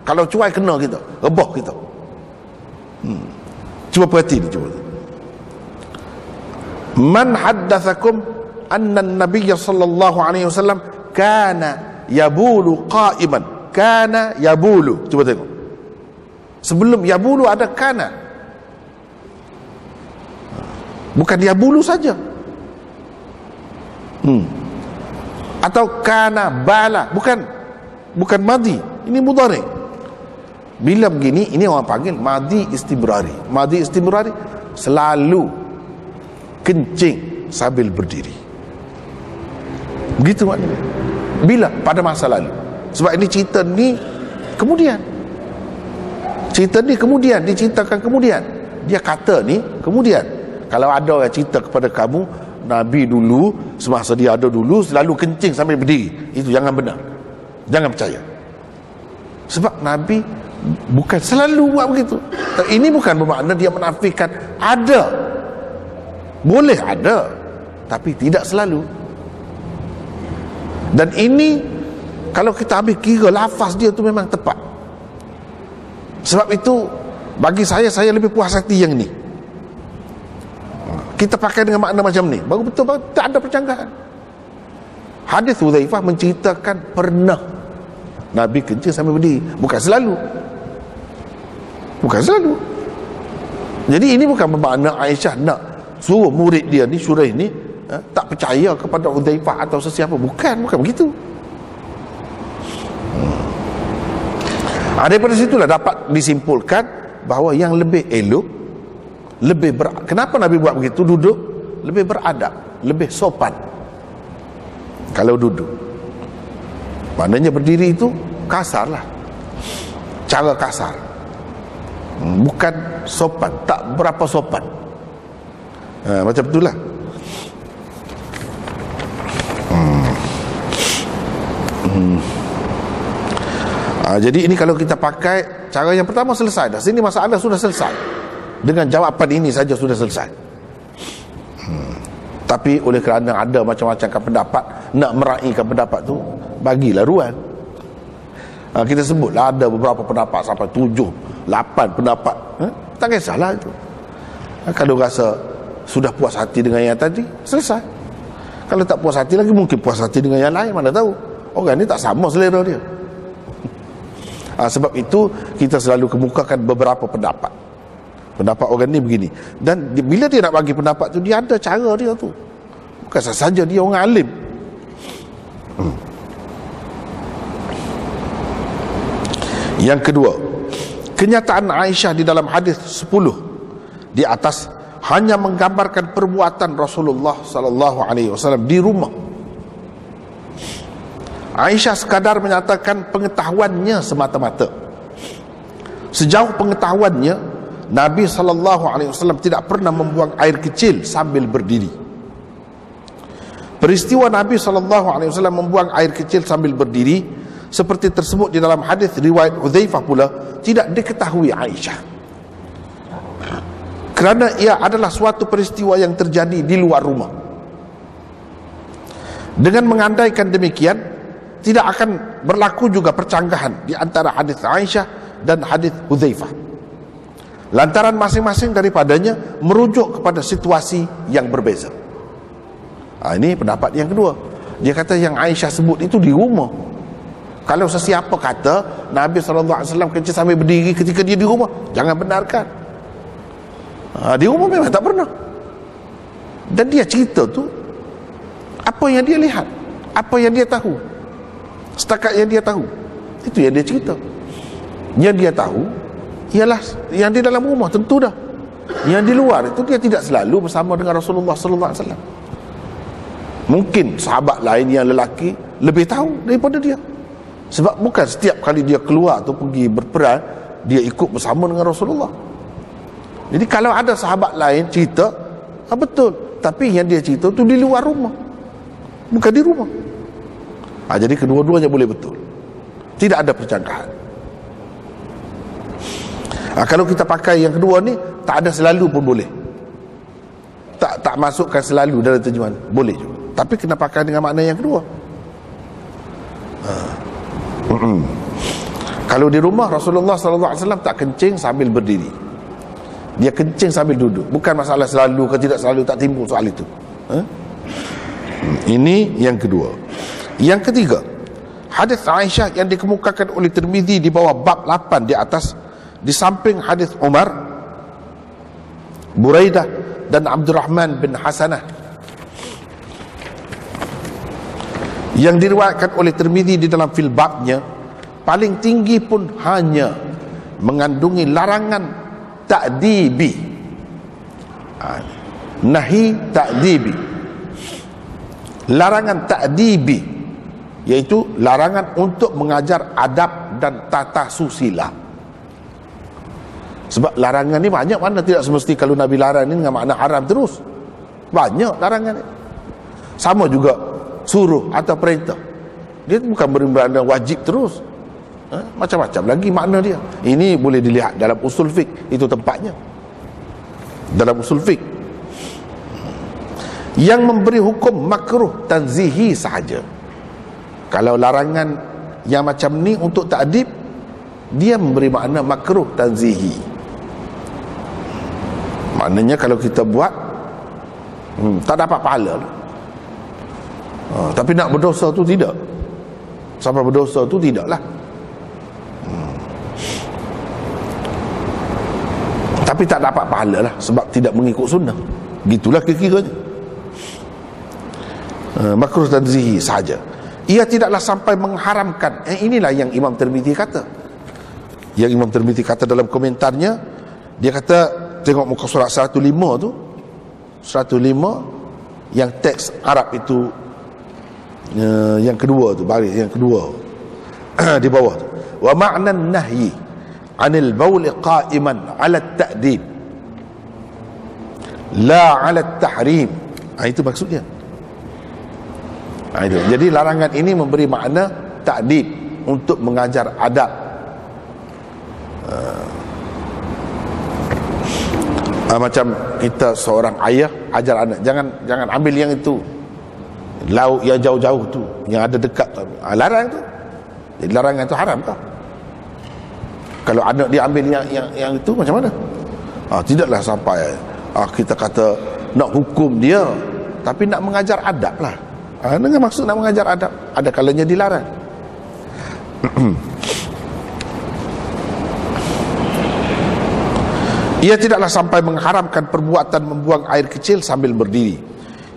Kalau cuai kena kita, rebah kita. Cuba perhati ni, cuba. Man haddathakum anna an-nabiy sallallahu alaihi wasallam kana yabulu qa'iman. Kana yabulu. Cuba tengok. Sebelum yabulu ada kana. Bukan yabulu saja. Atau kana bala, bukan madhi, ini mudhari. Bila begini, ini orang panggil madhi istimrari. Madhi istimrari selalu kencing sambil berdiri. Begitu maknanya. Bila? Pada masa lalu. Sebab ini cerita ni kemudian. Cerita ni kemudian, diceritakan kemudian. Dia kata ni kemudian. Kalau ada orang cerita kepada kamu Nabi dulu, semasa dia ada dulu, selalu kencing sambil berdiri, itu jangan benar, jangan percaya. Sebab Nabi bukan selalu buat begitu. Ini bukan bermakna dia menafikan. Ada, boleh ada, tapi tidak selalu. Dan ini kalau kita ambil kira lafaz dia tu memang tepat. Sebab itu bagi saya lebih puas hati yang ni. kita pakai dengan makna macam ni, baru betul, baru tak ada percanggahan. Hadis Hudzaifah menceritakan pernah Nabi kencing sambil berdiri, bukan selalu. Jadi ini bukan bermakna Aisyah nak suruh murid dia ni, Syuraih ni, tak percaya kepada Hudzaifah atau sesiapa. Bukan begitu. Daripada situlah dapat disimpulkan bahawa yang lebih elok, kenapa Nabi buat begitu? Duduk lebih beradab, lebih sopan kalau duduk. Maknanya berdiri itu kasarlah, cara kasar, bukan sopan, tak berapa sopan. Macam itulah. Jadi ini kalau kita pakai cara yang pertama, selesai dah. Sini masalah sudah selesai. Dengan jawapan ini saja sudah selesai. Tapi oleh kerana ada macam-macam pendapat, nak meraihkan pendapat tu, bagilah ruang. Kita sebutlah ada beberapa pendapat, sampai 7, 8 pendapat. Tak kisahlah itu. Kalau rasa sudah puas hati dengan yang tadi, selesai. Kalau tak puas hati lagi, mungkin puas hati dengan yang lain, mana tahu. Orang ni tak sama selera dia. Sebab itu kita selalu kemukakan beberapa pendapat. Pendapat orang ni begini. Dan bila dia nak bagi pendapat tu, dia ada cara dia tu. Bukan saja dia orang alim. Yang kedua, kenyataan Aisyah di dalam hadis 10 di atas hanya menggambarkan perbuatan Rasulullah sallallahu alaihi wasallam di rumah. Aisyah sekadar menyatakan pengetahuannya semata-mata. Sejauh pengetahuannya, Nabi SAW tidak pernah membuang air kecil sambil berdiri. Peristiwa Nabi SAW membuang air kecil sambil berdiri seperti tersebut di dalam hadis riwayat Hudzaifah pula tidak diketahui Aisyah, kerana ia adalah suatu peristiwa yang terjadi di luar rumah. Dengan mengandaikan demikian, tidak akan berlaku juga percanggahan di antara hadis Aisyah dan hadis Hudzaifah, lantaran masing-masing daripadanya merujuk kepada situasi yang berbeza. Ini pendapat yang kedua. Dia kata yang Aisyah sebut itu di rumah. Kalau sesiapa kata Nabi SAW kencing sambil berdiri ketika dia di rumah, jangan benarkan. Di rumah memang tak pernah. Dan dia cerita tu apa yang dia lihat, apa yang dia tahu, setakat yang dia tahu, itu yang dia cerita. Yang dia tahu ialah yang di dalam rumah, tentu dah. Yang di luar itu dia tidak selalu bersama dengan Rasulullah sallallahu alaihi wasallam. Mungkin sahabat lain yang lelaki lebih tahu daripada dia, sebab bukan setiap kali dia keluar atau pergi berperang dia ikut bersama dengan Rasulullah. Jadi kalau ada sahabat lain cerita, betul, tapi yang dia cerita tu di luar rumah, bukan di rumah. Jadi kedua-duanya boleh betul, tidak ada percanggahan. Kalau kita pakai yang kedua ni, tak ada selalu pun boleh, tak masukkan selalu dalam terjemahan, boleh juga, tapi kena pakai dengan makna yang kedua. Kalau di rumah, Rasulullah SAW tak kencing sambil berdiri, dia kencing sambil duduk. Bukan masalah selalu ke tidak selalu, tak timbul soal itu. Ini yang kedua. Yang ketiga, hadis Aisyah yang dikemukakan oleh Tirmizi di bawah bab 8 di atas, di samping hadis Umar, Buraidah dan Abdurrahman bin Hasanah yang diriwayatkan oleh Tirmizi di dalam fil babnya, paling tinggi pun hanya mengandungi larangan ta'dibi, nahi ta'dibi, larangan ta'dibi, iaitu larangan untuk mengajar adab dan tata susila. Sebab larangan ni banyak, mana tidak semesti kalau Nabi larang ni dengan makna haram terus. Banyak larangan ni. Sama juga suruh atau perintah, dia bukan bermakna wajib terus. Macam-macam lagi makna dia. Ini boleh dilihat dalam usul fiqh, itu tempatnya dalam usul fiqh. Yang memberi hukum makruh tanzihi sahaja. Kalau larangan yang macam ni untuk ta'dib, dia memberi makna makruh tanzihi. Maknanya kalau kita buat, Tak dapat pahala lah. Tapi nak berdosa tu tidak. Sampai berdosa tu tidaklah. Tapi tak dapat pahala lah sebab tidak mengikut sunnah. Gitulah kira-kiranya. Makruh tanzihi sahaja. Ia tidaklah sampai mengharamkan. Inilah yang Imam Tirmizi kata. Yang Imam Tirmizi kata dalam komentarnya, dia kata, tengok muka surat 105 tu, 105 yang teks Arab itu, yang kedua tu, baris yang kedua di bawah tu. Wa ma'na nahyi 'anil bawl qa'iman 'ala at-ta'dib la 'ala at-tahrim. Itu maksudnya. Itu. Jadi larangan ini memberi makna ta'dib, untuk mengajar adab. Macam kita seorang ayah ajar anak, jangan ambil yang itu, lauk yang jauh-jauh tu, yang ada dekat tu. Larang tu. Jadi larangan tu haram tak? Kalau anak dia ambil yang itu, macam mana? Tidaklah sampai kita kata nak hukum dia, tapi nak mengajar adab lah. Dengan maksud nak mengajar adab, ada kalanya dilarang. Ia tidaklah sampai mengharamkan perbuatan membuang air kecil sambil berdiri.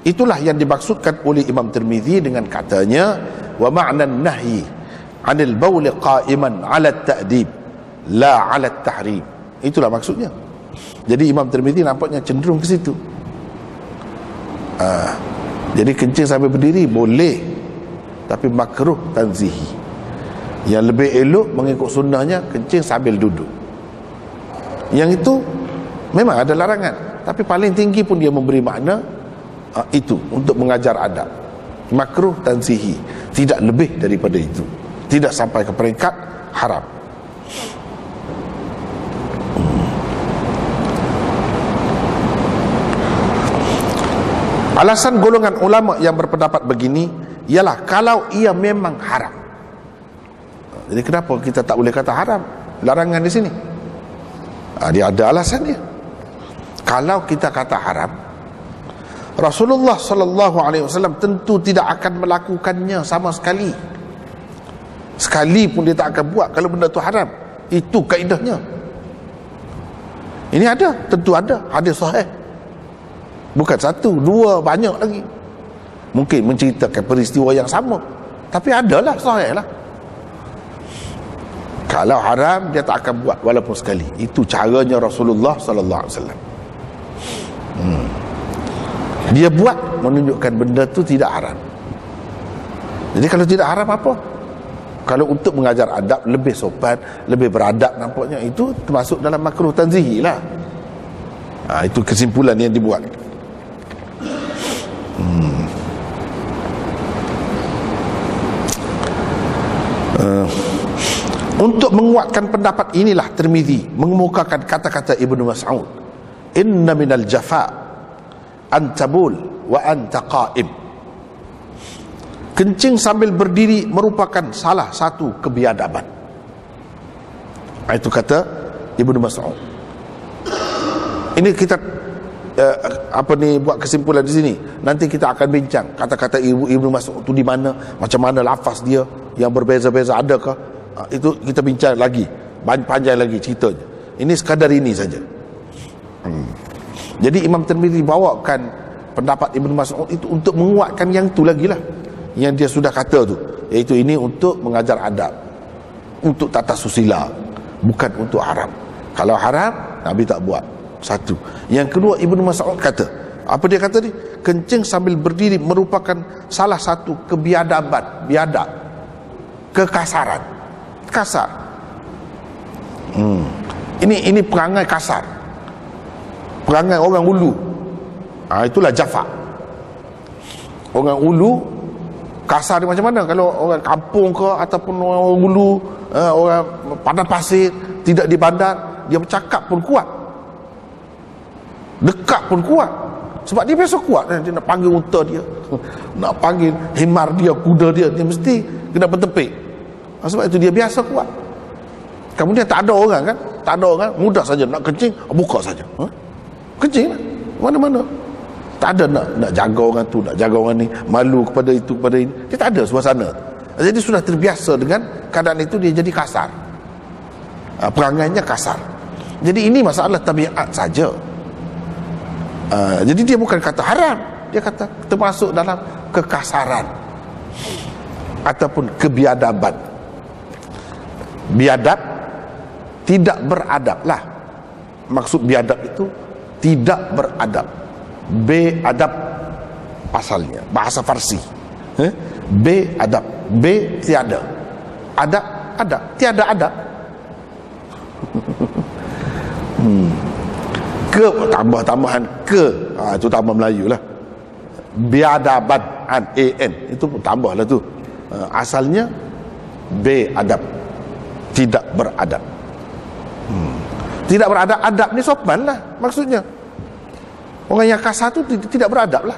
Itulah yang dimaksudkan oleh Imam Tirmizi dengan katanya, wa ma'na nahyi 'anil bawl qa'iman 'ala at-ta'dib la 'ala at-tahrim. Itulah maksudnya. Jadi Imam Tirmizi nampaknya cenderung ke situ. Jadi kencing sambil berdiri boleh, tapi makruh tanzihi. Yang lebih elok mengikut sunnahnya kencing sambil duduk. Yang itu memang ada larangan, tapi paling tinggi pun dia memberi makna itu untuk mengajar adab. Makruh tanzihi, tidak lebih daripada itu, tidak sampai ke peringkat haram. Alasan golongan ulama yang berpendapat begini ialah kalau ia memang haram. Jadi kenapa kita tak boleh kata haram? Larangan di sini. Dia ada alasannya. Kalau kita kata haram, Rasulullah sallallahu alaihi wasallam tentu tidak akan melakukannya sama sekali. Sekali pun dia tak akan buat kalau benda tu haram. Itu kaedahnya. Ini ada, tentu ada hadis sahih. Bukan satu, dua, banyak lagi. Mungkin menceritakan peristiwa yang sama, tapi adalah sahih lah. Kalau haram dia tak akan buat walaupun sekali. Itu caranya Rasulullah sallallahu alaihi wasallam. Dia buat menunjukkan benda tu tidak haram. Jadi kalau tidak haram apa? Kalau untuk mengajar adab, lebih sopan, lebih beradab, nampaknya itu termasuk dalam makruh tanzihi lah. Itu kesimpulan yang dibuat. Untuk menguatkan pendapat inilah Tirmizi mengemukakan kata-kata Ibnu Mas'ud, inna minal jafa an tabul wa anta qa'im. Kencing sambil berdiri merupakan salah satu kebiadaban. Itu kata Ibnu Mas'ud. Ini kita buat kesimpulan di sini. Nanti kita akan bincang kata-kata Ibnu Mas'ud itu di mana, macam mana lafaz dia yang berbeza-beza, adakah? Itu kita bincang lagi, panjang lagi ceritanya. Ini sekadar ini saja. Jadi Imam Tirmizi bawakan pendapat Ibnu Mas'ud itu untuk menguatkan yang tu lagi lah, yang dia sudah kata tu, iaitu ini untuk mengajar adab, untuk tata susila, bukan untuk haram. Kalau haram Nabi tak buat. Satu. Yang kedua, Ibnu Mas'ud kata, apa dia kata ni? Kencing sambil berdiri merupakan salah satu kebiadaban, biadab, kekasaran, kasar. Ini perangai kasar, perangai orang ulu. Itulah jafa. Orang ulu kasar dia macam mana? Kalau orang kampung ke ataupun orang ulu, orang padang pasir, tidak di bandar, dia bercakap pun kuat, dekat pun kuat. Sebab dia biasa kuat. Dia nak panggil unta dia, nak panggil himar dia, kuda dia, dia mesti kena bertepik. Sebab itu dia biasa kuat. Kemudian tak ada orang kan, tak ada orang, mudah saja nak kencing, buka saja. Kencing lah, mana-mana. Tak ada nak jaga orang tu, nak jaga orang ni, malu kepada itu, kepada ini. Dia tak ada suasana. Jadi sudah terbiasa dengan keadaan itu, dia jadi kasar. Perangainya kasar. Jadi ini masalah tabiat saja. Jadi dia bukan kata haram, dia kata termasuk dalam kekasaran ataupun kebiadaban. Biadab, tidak beradab lah. Maksud biadab itu tidak beradab. Beadab asalnya, bahasa Farsi. Beadab, be tiada, adab ada, tiada adab. Ke tambahan ke, itu tambah Melayu lah. Biadaban, an itu pun tambah lah tu. Asalnya beadab, tidak beradab. Tidak beradab, adab ni sopan lah maksudnya. Orang yang kasar tu tidak beradab lah.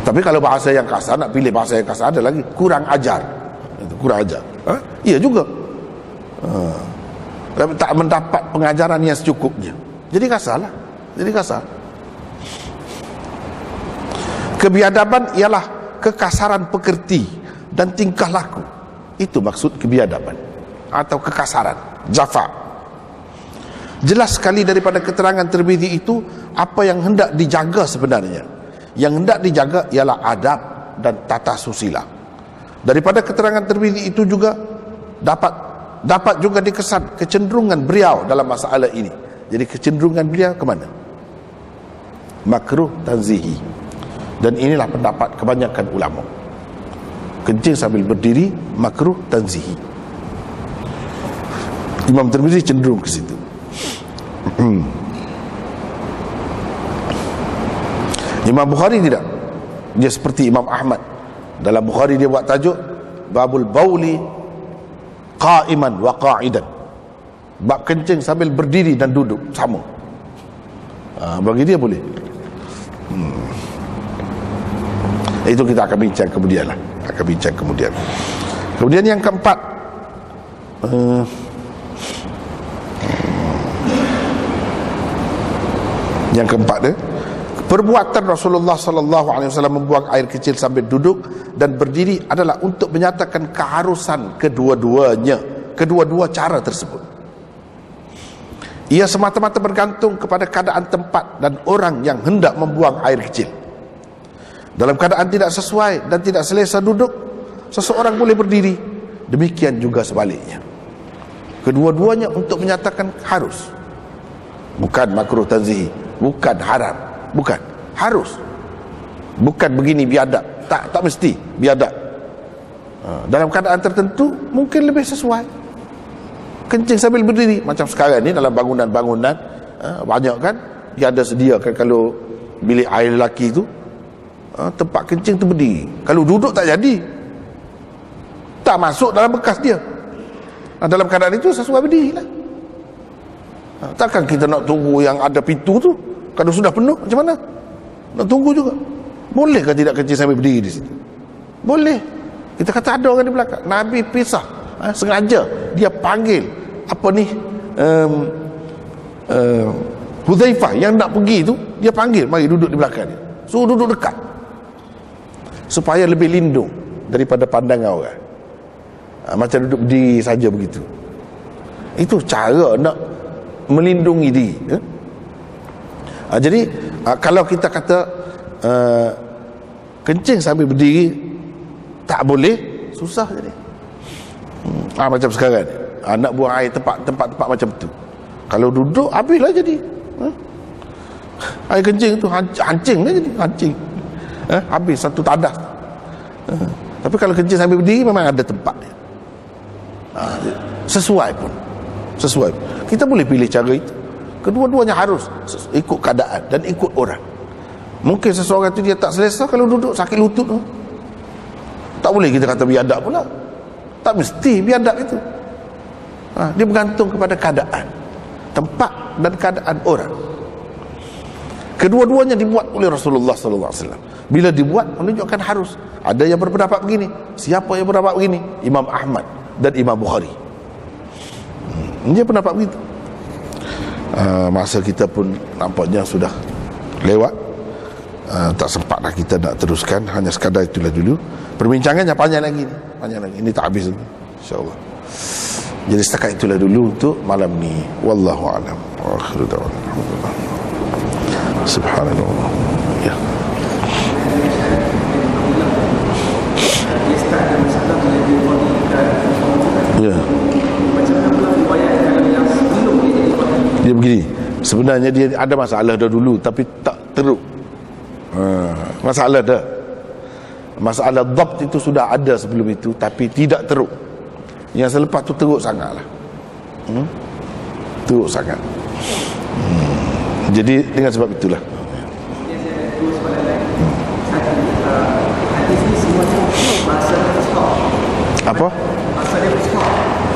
Tapi kalau bahasa yang kasar, nak pilih bahasa yang kasar, ada lagi kurang ajar. Kurang ajar. Iya juga. Tak mendapat pengajaran yang secukupnya. Jadi kasar lah. Jadi kasar. Kebiadaban ialah kekasaran pekerti dan tingkah laku. Itu maksud kebiadaban atau kekasaran, jafa. Jelas sekali daripada keterangan Tirmizi itu apa yang hendak dijaga sebenarnya. Yang hendak dijaga ialah adab dan tata susila. Daripada keterangan Tirmizi itu juga dapat juga dikesan kecenderungan beliau dalam masalah ini. Jadi kecenderungan beliau ke mana? Makruh tanzihi. Dan inilah pendapat kebanyakan ulama. Kencing sambil berdiri makruh tanzihi. Imam Tirmizi cenderung ke situ. Imam Bukhari tidak. Dia seperti Imam Ahmad. Dalam Bukhari dia buat tajuk babul bauli qa'iman wa qa'idan. Bab kencing sambil berdiri dan duduk sama. Bagi dia boleh. Itu kita akan bincang kemudian lah. Kemudian yang keempat, perbuatan Rasulullah sallallahu alaihi wasallam membuang air kecil sambil duduk dan berdiri adalah untuk menyatakan keharusan kedua-dua cara tersebut. Ia semata-mata bergantung kepada keadaan tempat dan orang yang hendak membuang air kecil. Dalam keadaan tidak sesuai dan tidak selesa duduk, seseorang boleh berdiri. Demikian juga sebaliknya. Kedua-duanya untuk menyatakan harus. Bukan makruh tanzihi, bukan haram, bukan, harus. Bukan begini biadab, tak mesti biadab. Dalam keadaan tertentu mungkin lebih sesuai. Kencing sambil berdiri macam sekarang ni dalam bangunan-bangunan banyak kan, dia ada sediakan kalau bilik air lelaki tu tempat kencing tu berdiri. Kalau duduk tak jadi, tak masuk dalam bekas dia. Dalam keadaan itu sesuai berdiri lah. Takkan kita nak tunggu yang ada pintu tu? Kalau sudah penuh macam mana? Nak tunggu juga. Bolehkah tidak kencing sambil berdiri di situ? Boleh. Kita kata ada orang di belakang. Nabi pisah, sengaja dia panggil apa ni, Hudzaifah yang nak pergi tu, dia panggil, mari duduk di belakang dia. Suruh duduk dekat supaya lebih lindung daripada pandangan orang. Macam duduk berdiri saja begitu. Itu cara nak melindungi diri. Jadi kalau kita kata kencing sambil berdiri tak boleh, susah jadi. Macam sekarang ni, nak buang air tempat macam tu, kalau duduk habislah jadi. Air kencing tu hancing lah jadi, hancing. Habis satu tadas. Tapi kalau kencing sambil berdiri memang ada tempat dia. Sesuai pun. Kita boleh pilih cara itu. Kedua-duanya harus ikut keadaan dan ikut orang. Mungkin seseorang tu dia tak selesa kalau duduk, sakit lutut tu. Tak boleh kita kata biadab pula. Tak mesti biadab itu. Dia bergantung kepada keadaan, tempat dan keadaan orang. Kedua-duanya dibuat oleh Rasulullah sallallahu alaihi wasallam. Bila dibuat menunjukkan harus. Ada yang berpendapat begini. Siapa yang berpendapat begini? Imam Ahmad dan Imam Bukhari. Dia pendapat begitu. Masa kita pun nampaknya sudah lewat. Tak sempatlah kita nak teruskan. Hanya sekadar itulah dulu. Perbincangannya panjang lagi. Ini tak habis lagi, InsyaAllah. Jadi setakat itulah dulu untuk malam ni. Wallahu a'lam. Wa akhiru da'wana alhamdulillah. Subhanallah. Ya. Ya. Dia begini. Sebenarnya dia ada masalah dah dulu tapi tak teruk. Masalah dah. Masalah dhabt itu sudah ada sebelum itu tapi tidak teruk. Yang selepas tu teruk sangatlah. Teruk sangat. Jadi dengan sebab itulah. Apa? Bahasa dia berskop.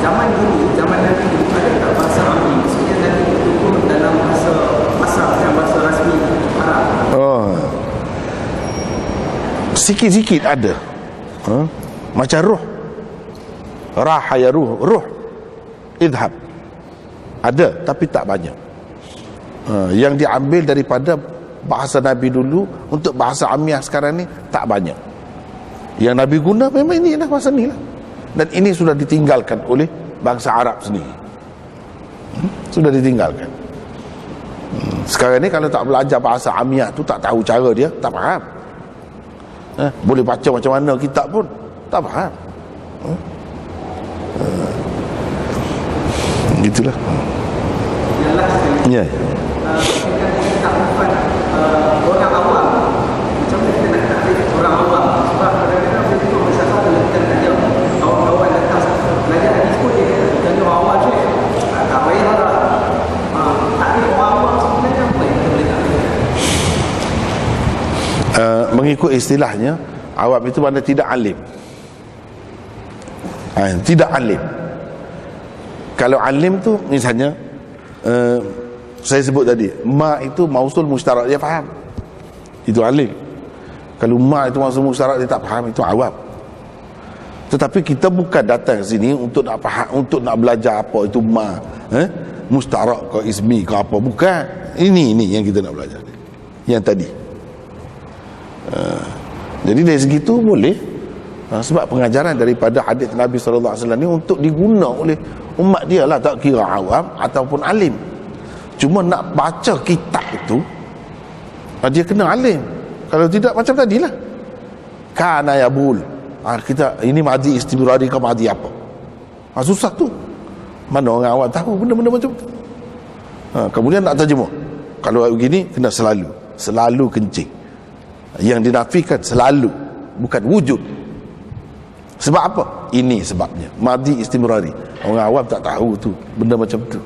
Zaman dulu, zaman Nabi dulu ada tak bahasa Arabi? Maksudnya Nabi turun dalam bahasa pasar dan bahasa rasmi Arab. Sikit-sikit ada. Macam ruh. Rahaya ruh. Idhab. Ada tapi tak banyak. Yang diambil daripada bahasa Nabi dulu untuk bahasa Amiyah sekarang ni tak banyak. Yang Nabi guna memang ini lah bahasa ni lah. Dan ini sudah ditinggalkan oleh bangsa Arab sendiri. Sudah ditinggalkan. Sekarang ni kalau tak belajar bahasa Amiyah tu, tak tahu cara dia, tak faham. Boleh baca macam mana kitab pun tak faham. Gitulah. Ya. Orang awam, macam mana kita nak taklif orang awam? Sebab kadang-kadang kita tengok masyarakat kita nak dia kawan-kawan datang belajar hadis pun dia kata orang awam je. Tak payahlah. Taklif orang awam sebenarnya apa yang kita boleh taklif? Mengikut istilahnya, awam itu mana tidak alim. Tidak alim. Kalau alim tu misalnya saya sebut tadi, ma itu mausul mustarak, dia faham, itu alim. Kalau ma itu mausul mustarak dia tak faham, itu awam. Tetapi kita bukan datang ke sini untuk nak faham, untuk nak belajar apa itu ma, mustarak ke ismi ke apa, bukan. Ini yang kita nak belajar, yang tadi. Jadi dari segitu boleh. Sebab pengajaran daripada hadis Nabi SAW ni untuk diguna oleh umat dia lah, tak kira awam ataupun alim. Cuma nak baca kitab itu dia kena alim. Kalau tidak macam tadilah, kana yabul, kita ini madhi istimrari ke madhi apa, susah tu. Mana orang awam tahu benda-benda macam tu. Kemudian nak terjemah, kalau begini kena selalu kencing. Yang dinafikan selalu, bukan wujud. Sebab apa? Ini sebabnya madhi istimrari. Orang awam tak tahu tu benda macam tu.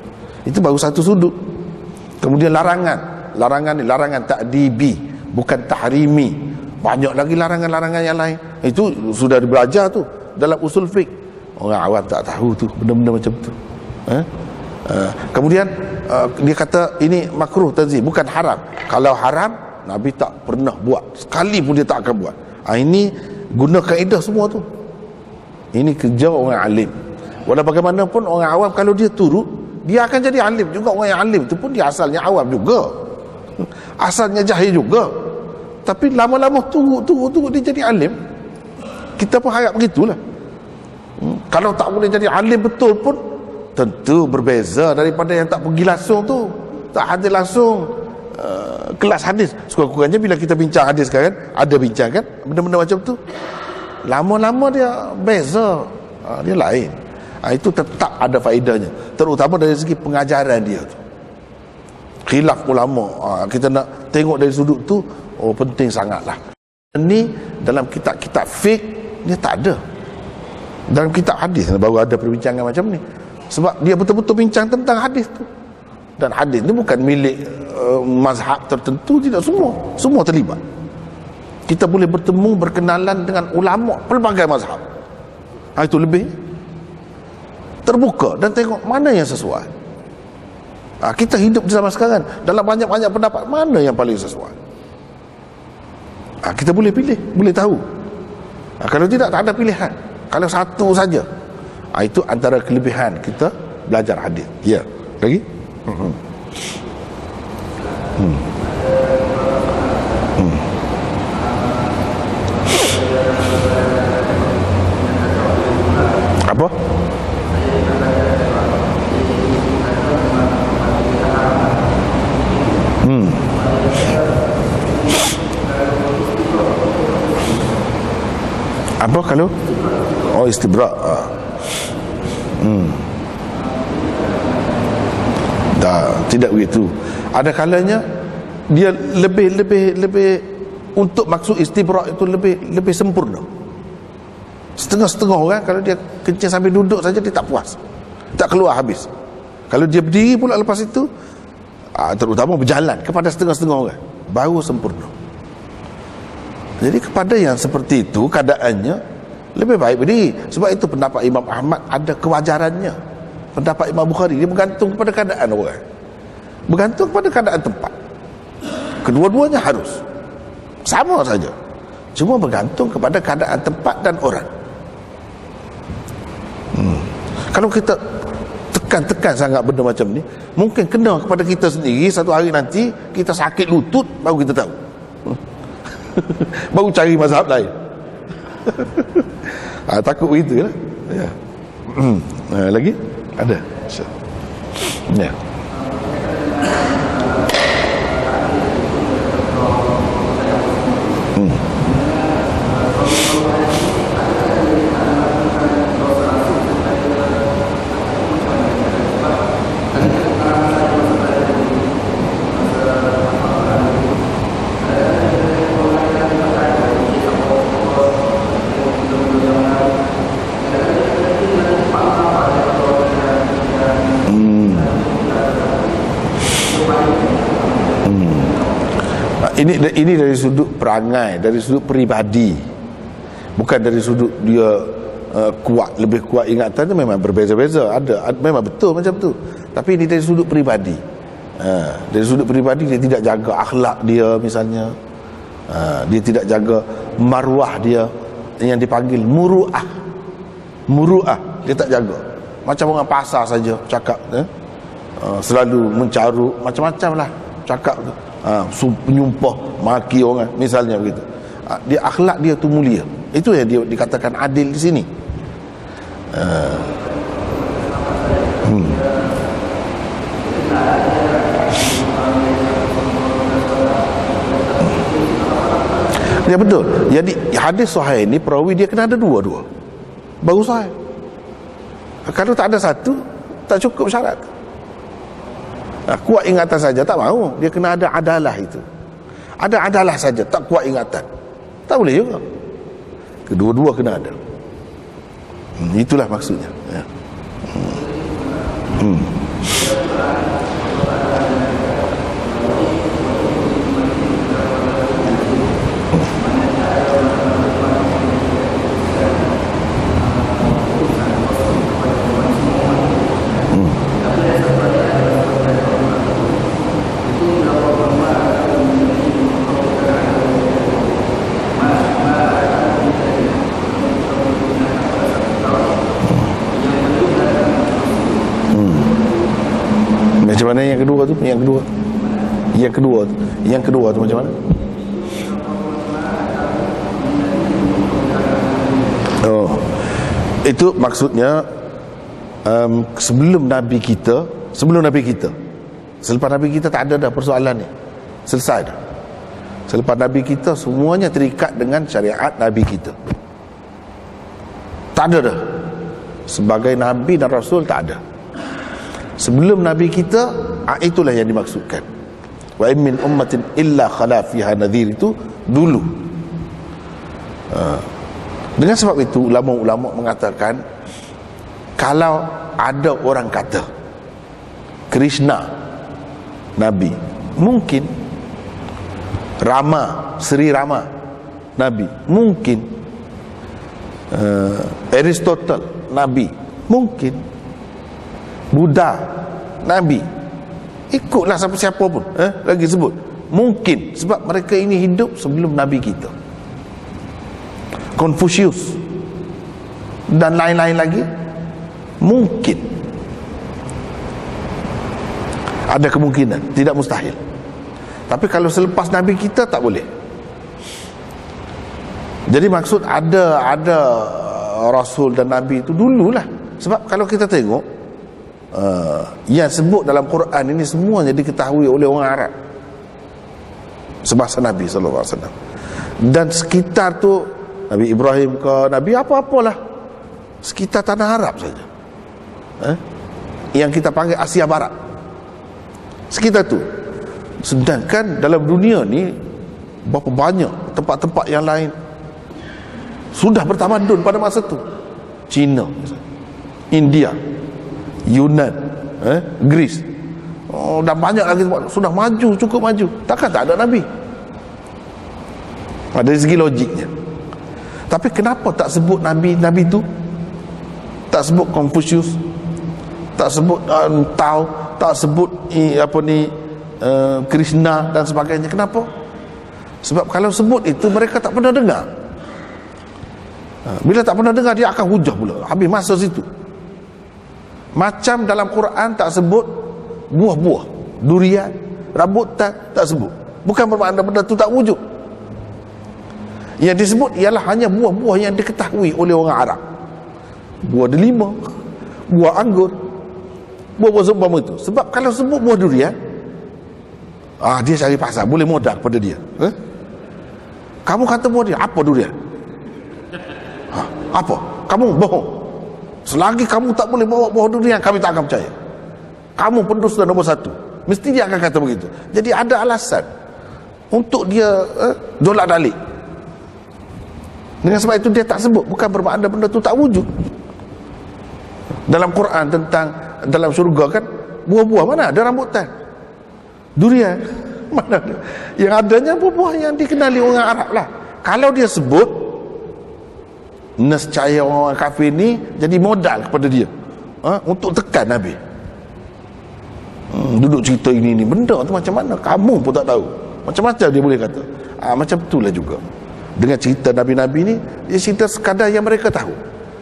Itu baru satu sudut. Kemudian larangan ni larangan ta'dibi, bukan tahrimi. Banyak lagi larangan-larangan yang lain. Itu sudah belajar tu dalam usul fiqh. Orang awam tak tahu tu benda-benda macam tu. Kemudian dia kata ini makruh tanzih, bukan haram. Kalau haram Nabi tak pernah buat, sekali pun dia tak akan buat. Ini guna kaedah semua tu. Ini kerja orang alim. Walau bagaimanapun orang awam kalau dia turut, dia akan jadi alim juga. Orang yang alim tu pun dia asalnya awam juga, asalnya jahil juga. Tapi lama-lama turut dia jadi alim. Kita pun harap begitulah. Kalau tak boleh jadi alim betul pun tentu berbeza daripada yang tak pergi langsung tu, tak hadir langsung kelas hadis. Sekurang-kurangnya bila kita bincang hadis kan, ada bincang kan benda-benda macam tu, lama-lama dia beza, dia lain. Itu tetap ada faedahnya, terutama dari segi pengajaran dia tu. Khilaf ulama, kita nak tengok dari sudut tu, penting sangatlah. Ini dalam kitab-kitab fiqh dia tak ada. Dalam kitab hadis baru ada perbincangan macam ni. Sebab dia betul-betul bincang tentang hadis tu. Dan hadis ni bukan milik mazhab tertentu, tidak, semua terlibat. Kita boleh bertemu, berkenalan dengan ulama pelbagai mazhab. Itu lebih terbuka dan tengok mana yang sesuai. Kita hidup di zaman sekarang dalam banyak-banyak pendapat, mana yang paling sesuai. Kita boleh pilih, boleh tahu. Kalau tidak, tak ada pilihan. Kalau satu saja, itu antara kelebihan kita belajar hadis. Ya, lagi? Apa? Apa kalau? Oh, istibrak. Tidak begitu. Ada kalanya dia lebih untuk maksud istibrak itu lebih sempurna. Setengah-setengah orang kalau dia kencing sambil duduk saja dia tak puas, tak keluar habis. Kalau dia berdiri pula lepas itu, terutama berjalan, kepada setengah-setengah orang baru sempurna. Jadi kepada yang seperti itu keadaannya lebih baik berdiri. Sebab itu pendapat Imam Ahmad ada kewajarannya. Pendapat Imam Bukhari dia bergantung kepada keadaan orang, bergantung kepada keadaan tempat. Kedua-duanya harus sama saja, cuma bergantung kepada keadaan tempat dan orang. Kalau kita tekan sangat benda macam ni, mungkin kena kepada kita sendiri. Satu hari nanti kita sakit lutut, baru kita tahu. Baru cari mazhab lain. Takut begitu lah. Ya. Lagi ada. Ya. Ini dari sudut perangai, dari sudut peribadi, bukan dari sudut dia lebih kuat ingatan. Memang berbeza-beza, ada memang betul macam tu. Tapi ini dari sudut peribadi. Dari sudut peribadi dia tidak jaga akhlak dia misalnya, dia tidak jaga maruah dia yang dipanggil muru'ah. Dia tak jaga. Macam orang pasar saja cakap, selalu mencarut macam-macam lah cakap tu. Penyumpah, maki orang misalnya begitu. Dia akhlak dia tu mulia. Itu yang dia dikatakan adil di sini. Ya betul. Jadi hadis sahih ni perawi dia kena ada dua-dua baru sahih. Kalau tak ada satu, tak cukup syarat. Kuat ingatan saja tak mahu, dia kena ada adalah itu. Ada adalah saja, tak kuat ingatan, tak boleh juga. Kedua-dua kena ada. Itulah maksudnya. Ya. Macam mana yang kedua tu? Yang kedua tu macam mana? Oh, itu maksudnya sebelum Nabi kita, selepas Nabi kita tak ada dah persoalan ni, selesai dah. Selepas Nabi kita semuanya terikat dengan syariat Nabi kita, tak ada dah. Sebagai Nabi dan Rasul tak ada. Sebelum Nabi kita, itulah yang dimaksudkan. Wa in min ummatin illa khala fiha nadhir, itu dulu. Dengan sebab itu ulama-ulama mengatakan, kalau ada orang kata Krishna Nabi, mungkin Rama, Sri Rama Nabi, mungkin Aristotle Nabi, mungkin Buddha Nabi, ikutlah siapa-siapa pun lagi sebut mungkin, sebab mereka ini hidup sebelum Nabi kita. Confucius dan lain-lain lagi, mungkin ada kemungkinan, tidak mustahil. Tapi kalau selepas Nabi kita tak boleh. Jadi maksud ada Rasul dan Nabi itu dululah. Sebab kalau kita tengok yang sebut dalam Quran ini semuanya diketahui oleh orang Arab semasa Nabi SAW. Dan sekitar tu Nabi Ibrahim ke Nabi apa-apalah, sekitar tanah Arab saja, yang kita panggil Asia Barat, sekitar tu. Sedangkan dalam dunia ni berapa banyak tempat-tempat yang lain sudah bertamadun pada masa tu. China, India, Yunan, Greece, dan banyak lagi tempat sudah maju, cukup maju. Takkan tak ada Nabi? Dari segi logiknya. Tapi kenapa tak sebut Nabi tu? Tak sebut Confucius, tak sebut Tao, tak sebut Krishna dan sebagainya. Kenapa? Sebab kalau sebut itu mereka tak pernah dengar. Bila tak pernah dengar, dia akan hujah pula, habis masa situ. Macam dalam Quran tak sebut buah-buah, durian, rambutan, tak sebut. Bukan bermakna benda tu tak wujud. Yang disebut ialah hanya buah-buah yang diketahui oleh orang Arab. Buah delima, buah anggur, buah-buah seumpama itu. Sebab kalau sebut buah durian, dia cari pasal, boleh modal kepada dia. Kamu kata buah durian, apa durian? Apa? Kamu bohong. Selagi kamu tak boleh bawa buah durian, kami tak akan percaya. Kamu pendusta nombor 1. Mesti dia akan kata begitu. Jadi ada alasan untuk dia dolak dalik. Dengan sebab itu dia tak sebut. Bukan bermakna benda tu tak wujud. Dalam Quran tentang dalam syurga kan, buah-buah mana ada rambutan, durian, mana ada. Yang adanya buah-buah yang dikenali orang Arab lah. Kalau dia sebut, nescaya orang kafir ni jadi modal kepada dia untuk tekan Nabi. Duduk cerita ini benda tu macam mana, kamu pun tak tahu. Macam-macam dia boleh kata. Macam itulah juga dengan cerita Nabi-Nabi ni. Dia cerita sekadar yang mereka tahu,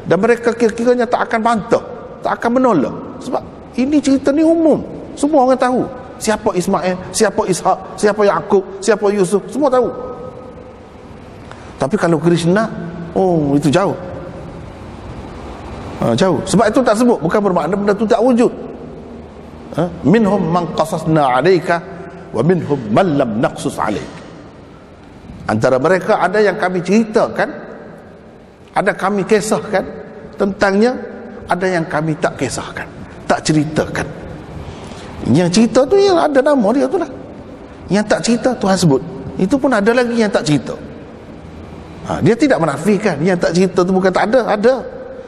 dan mereka kira-kiranya tak akan bantah, tak akan menolak. Sebab ini cerita ni umum, semua orang tahu. Siapa Ismail, siapa Ishak, siapa Yaqub, siapa Yusuf, semua tahu. Tapi kalau Krishna, itu jauh. Jauh. Sebab itu tak sebut. Bukan bermakna benda tu tak wujud. Minhum man qasasna alaika wa minhum man lam naqsus alaik. Antara mereka ada yang kami ceritakan, ada kami kisahkan tentangnya, ada yang kami tak kisahkan, tak ceritakan. Yang cerita tu yang ada nama dia tu lah. Yang tak cerita Tuhan sebut. Itu pun ada lagi yang tak cerita. Dia tidak menafikan yang tak cerita tu bukan tak ada, ada.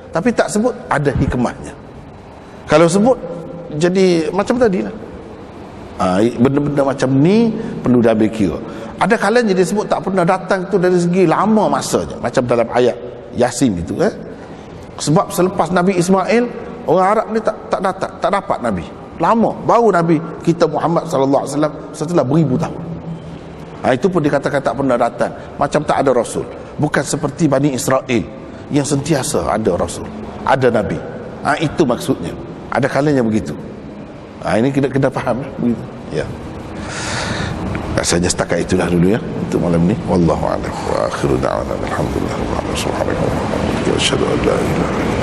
Tapi tak sebut, ada hikmahnya. Kalau sebut jadi macam tadi lah. Benda-benda macam ni perlu dah kira. Ada kalanya dia sebut tak pernah datang tu dari segi lama masanya, macam dalam ayat Yasin itu. Sebab selepas Nabi Ismail, orang Arab ni tak datang, tak dapat Nabi. Lama baru Nabi kita Muhammad sallallahu alaihi wasallam setelah beribu tahun. Itu pun dikatakan tak pernah datang, macam tak ada Rasul. Bukan seperti Bani Israel yang sentiasa ada Rasul, ada Nabi. Itu maksudnya. Ada kalanya begitu. Ini kena faham begitu. Ya. Rasanya setakat itulah dulu ya untuk malam ni. Wallahu a'lam. Wa akhiru da'wana alhamdulillah rabbil alamin. Subhanallah wa bihamdihi asyhadu an la ilaha illa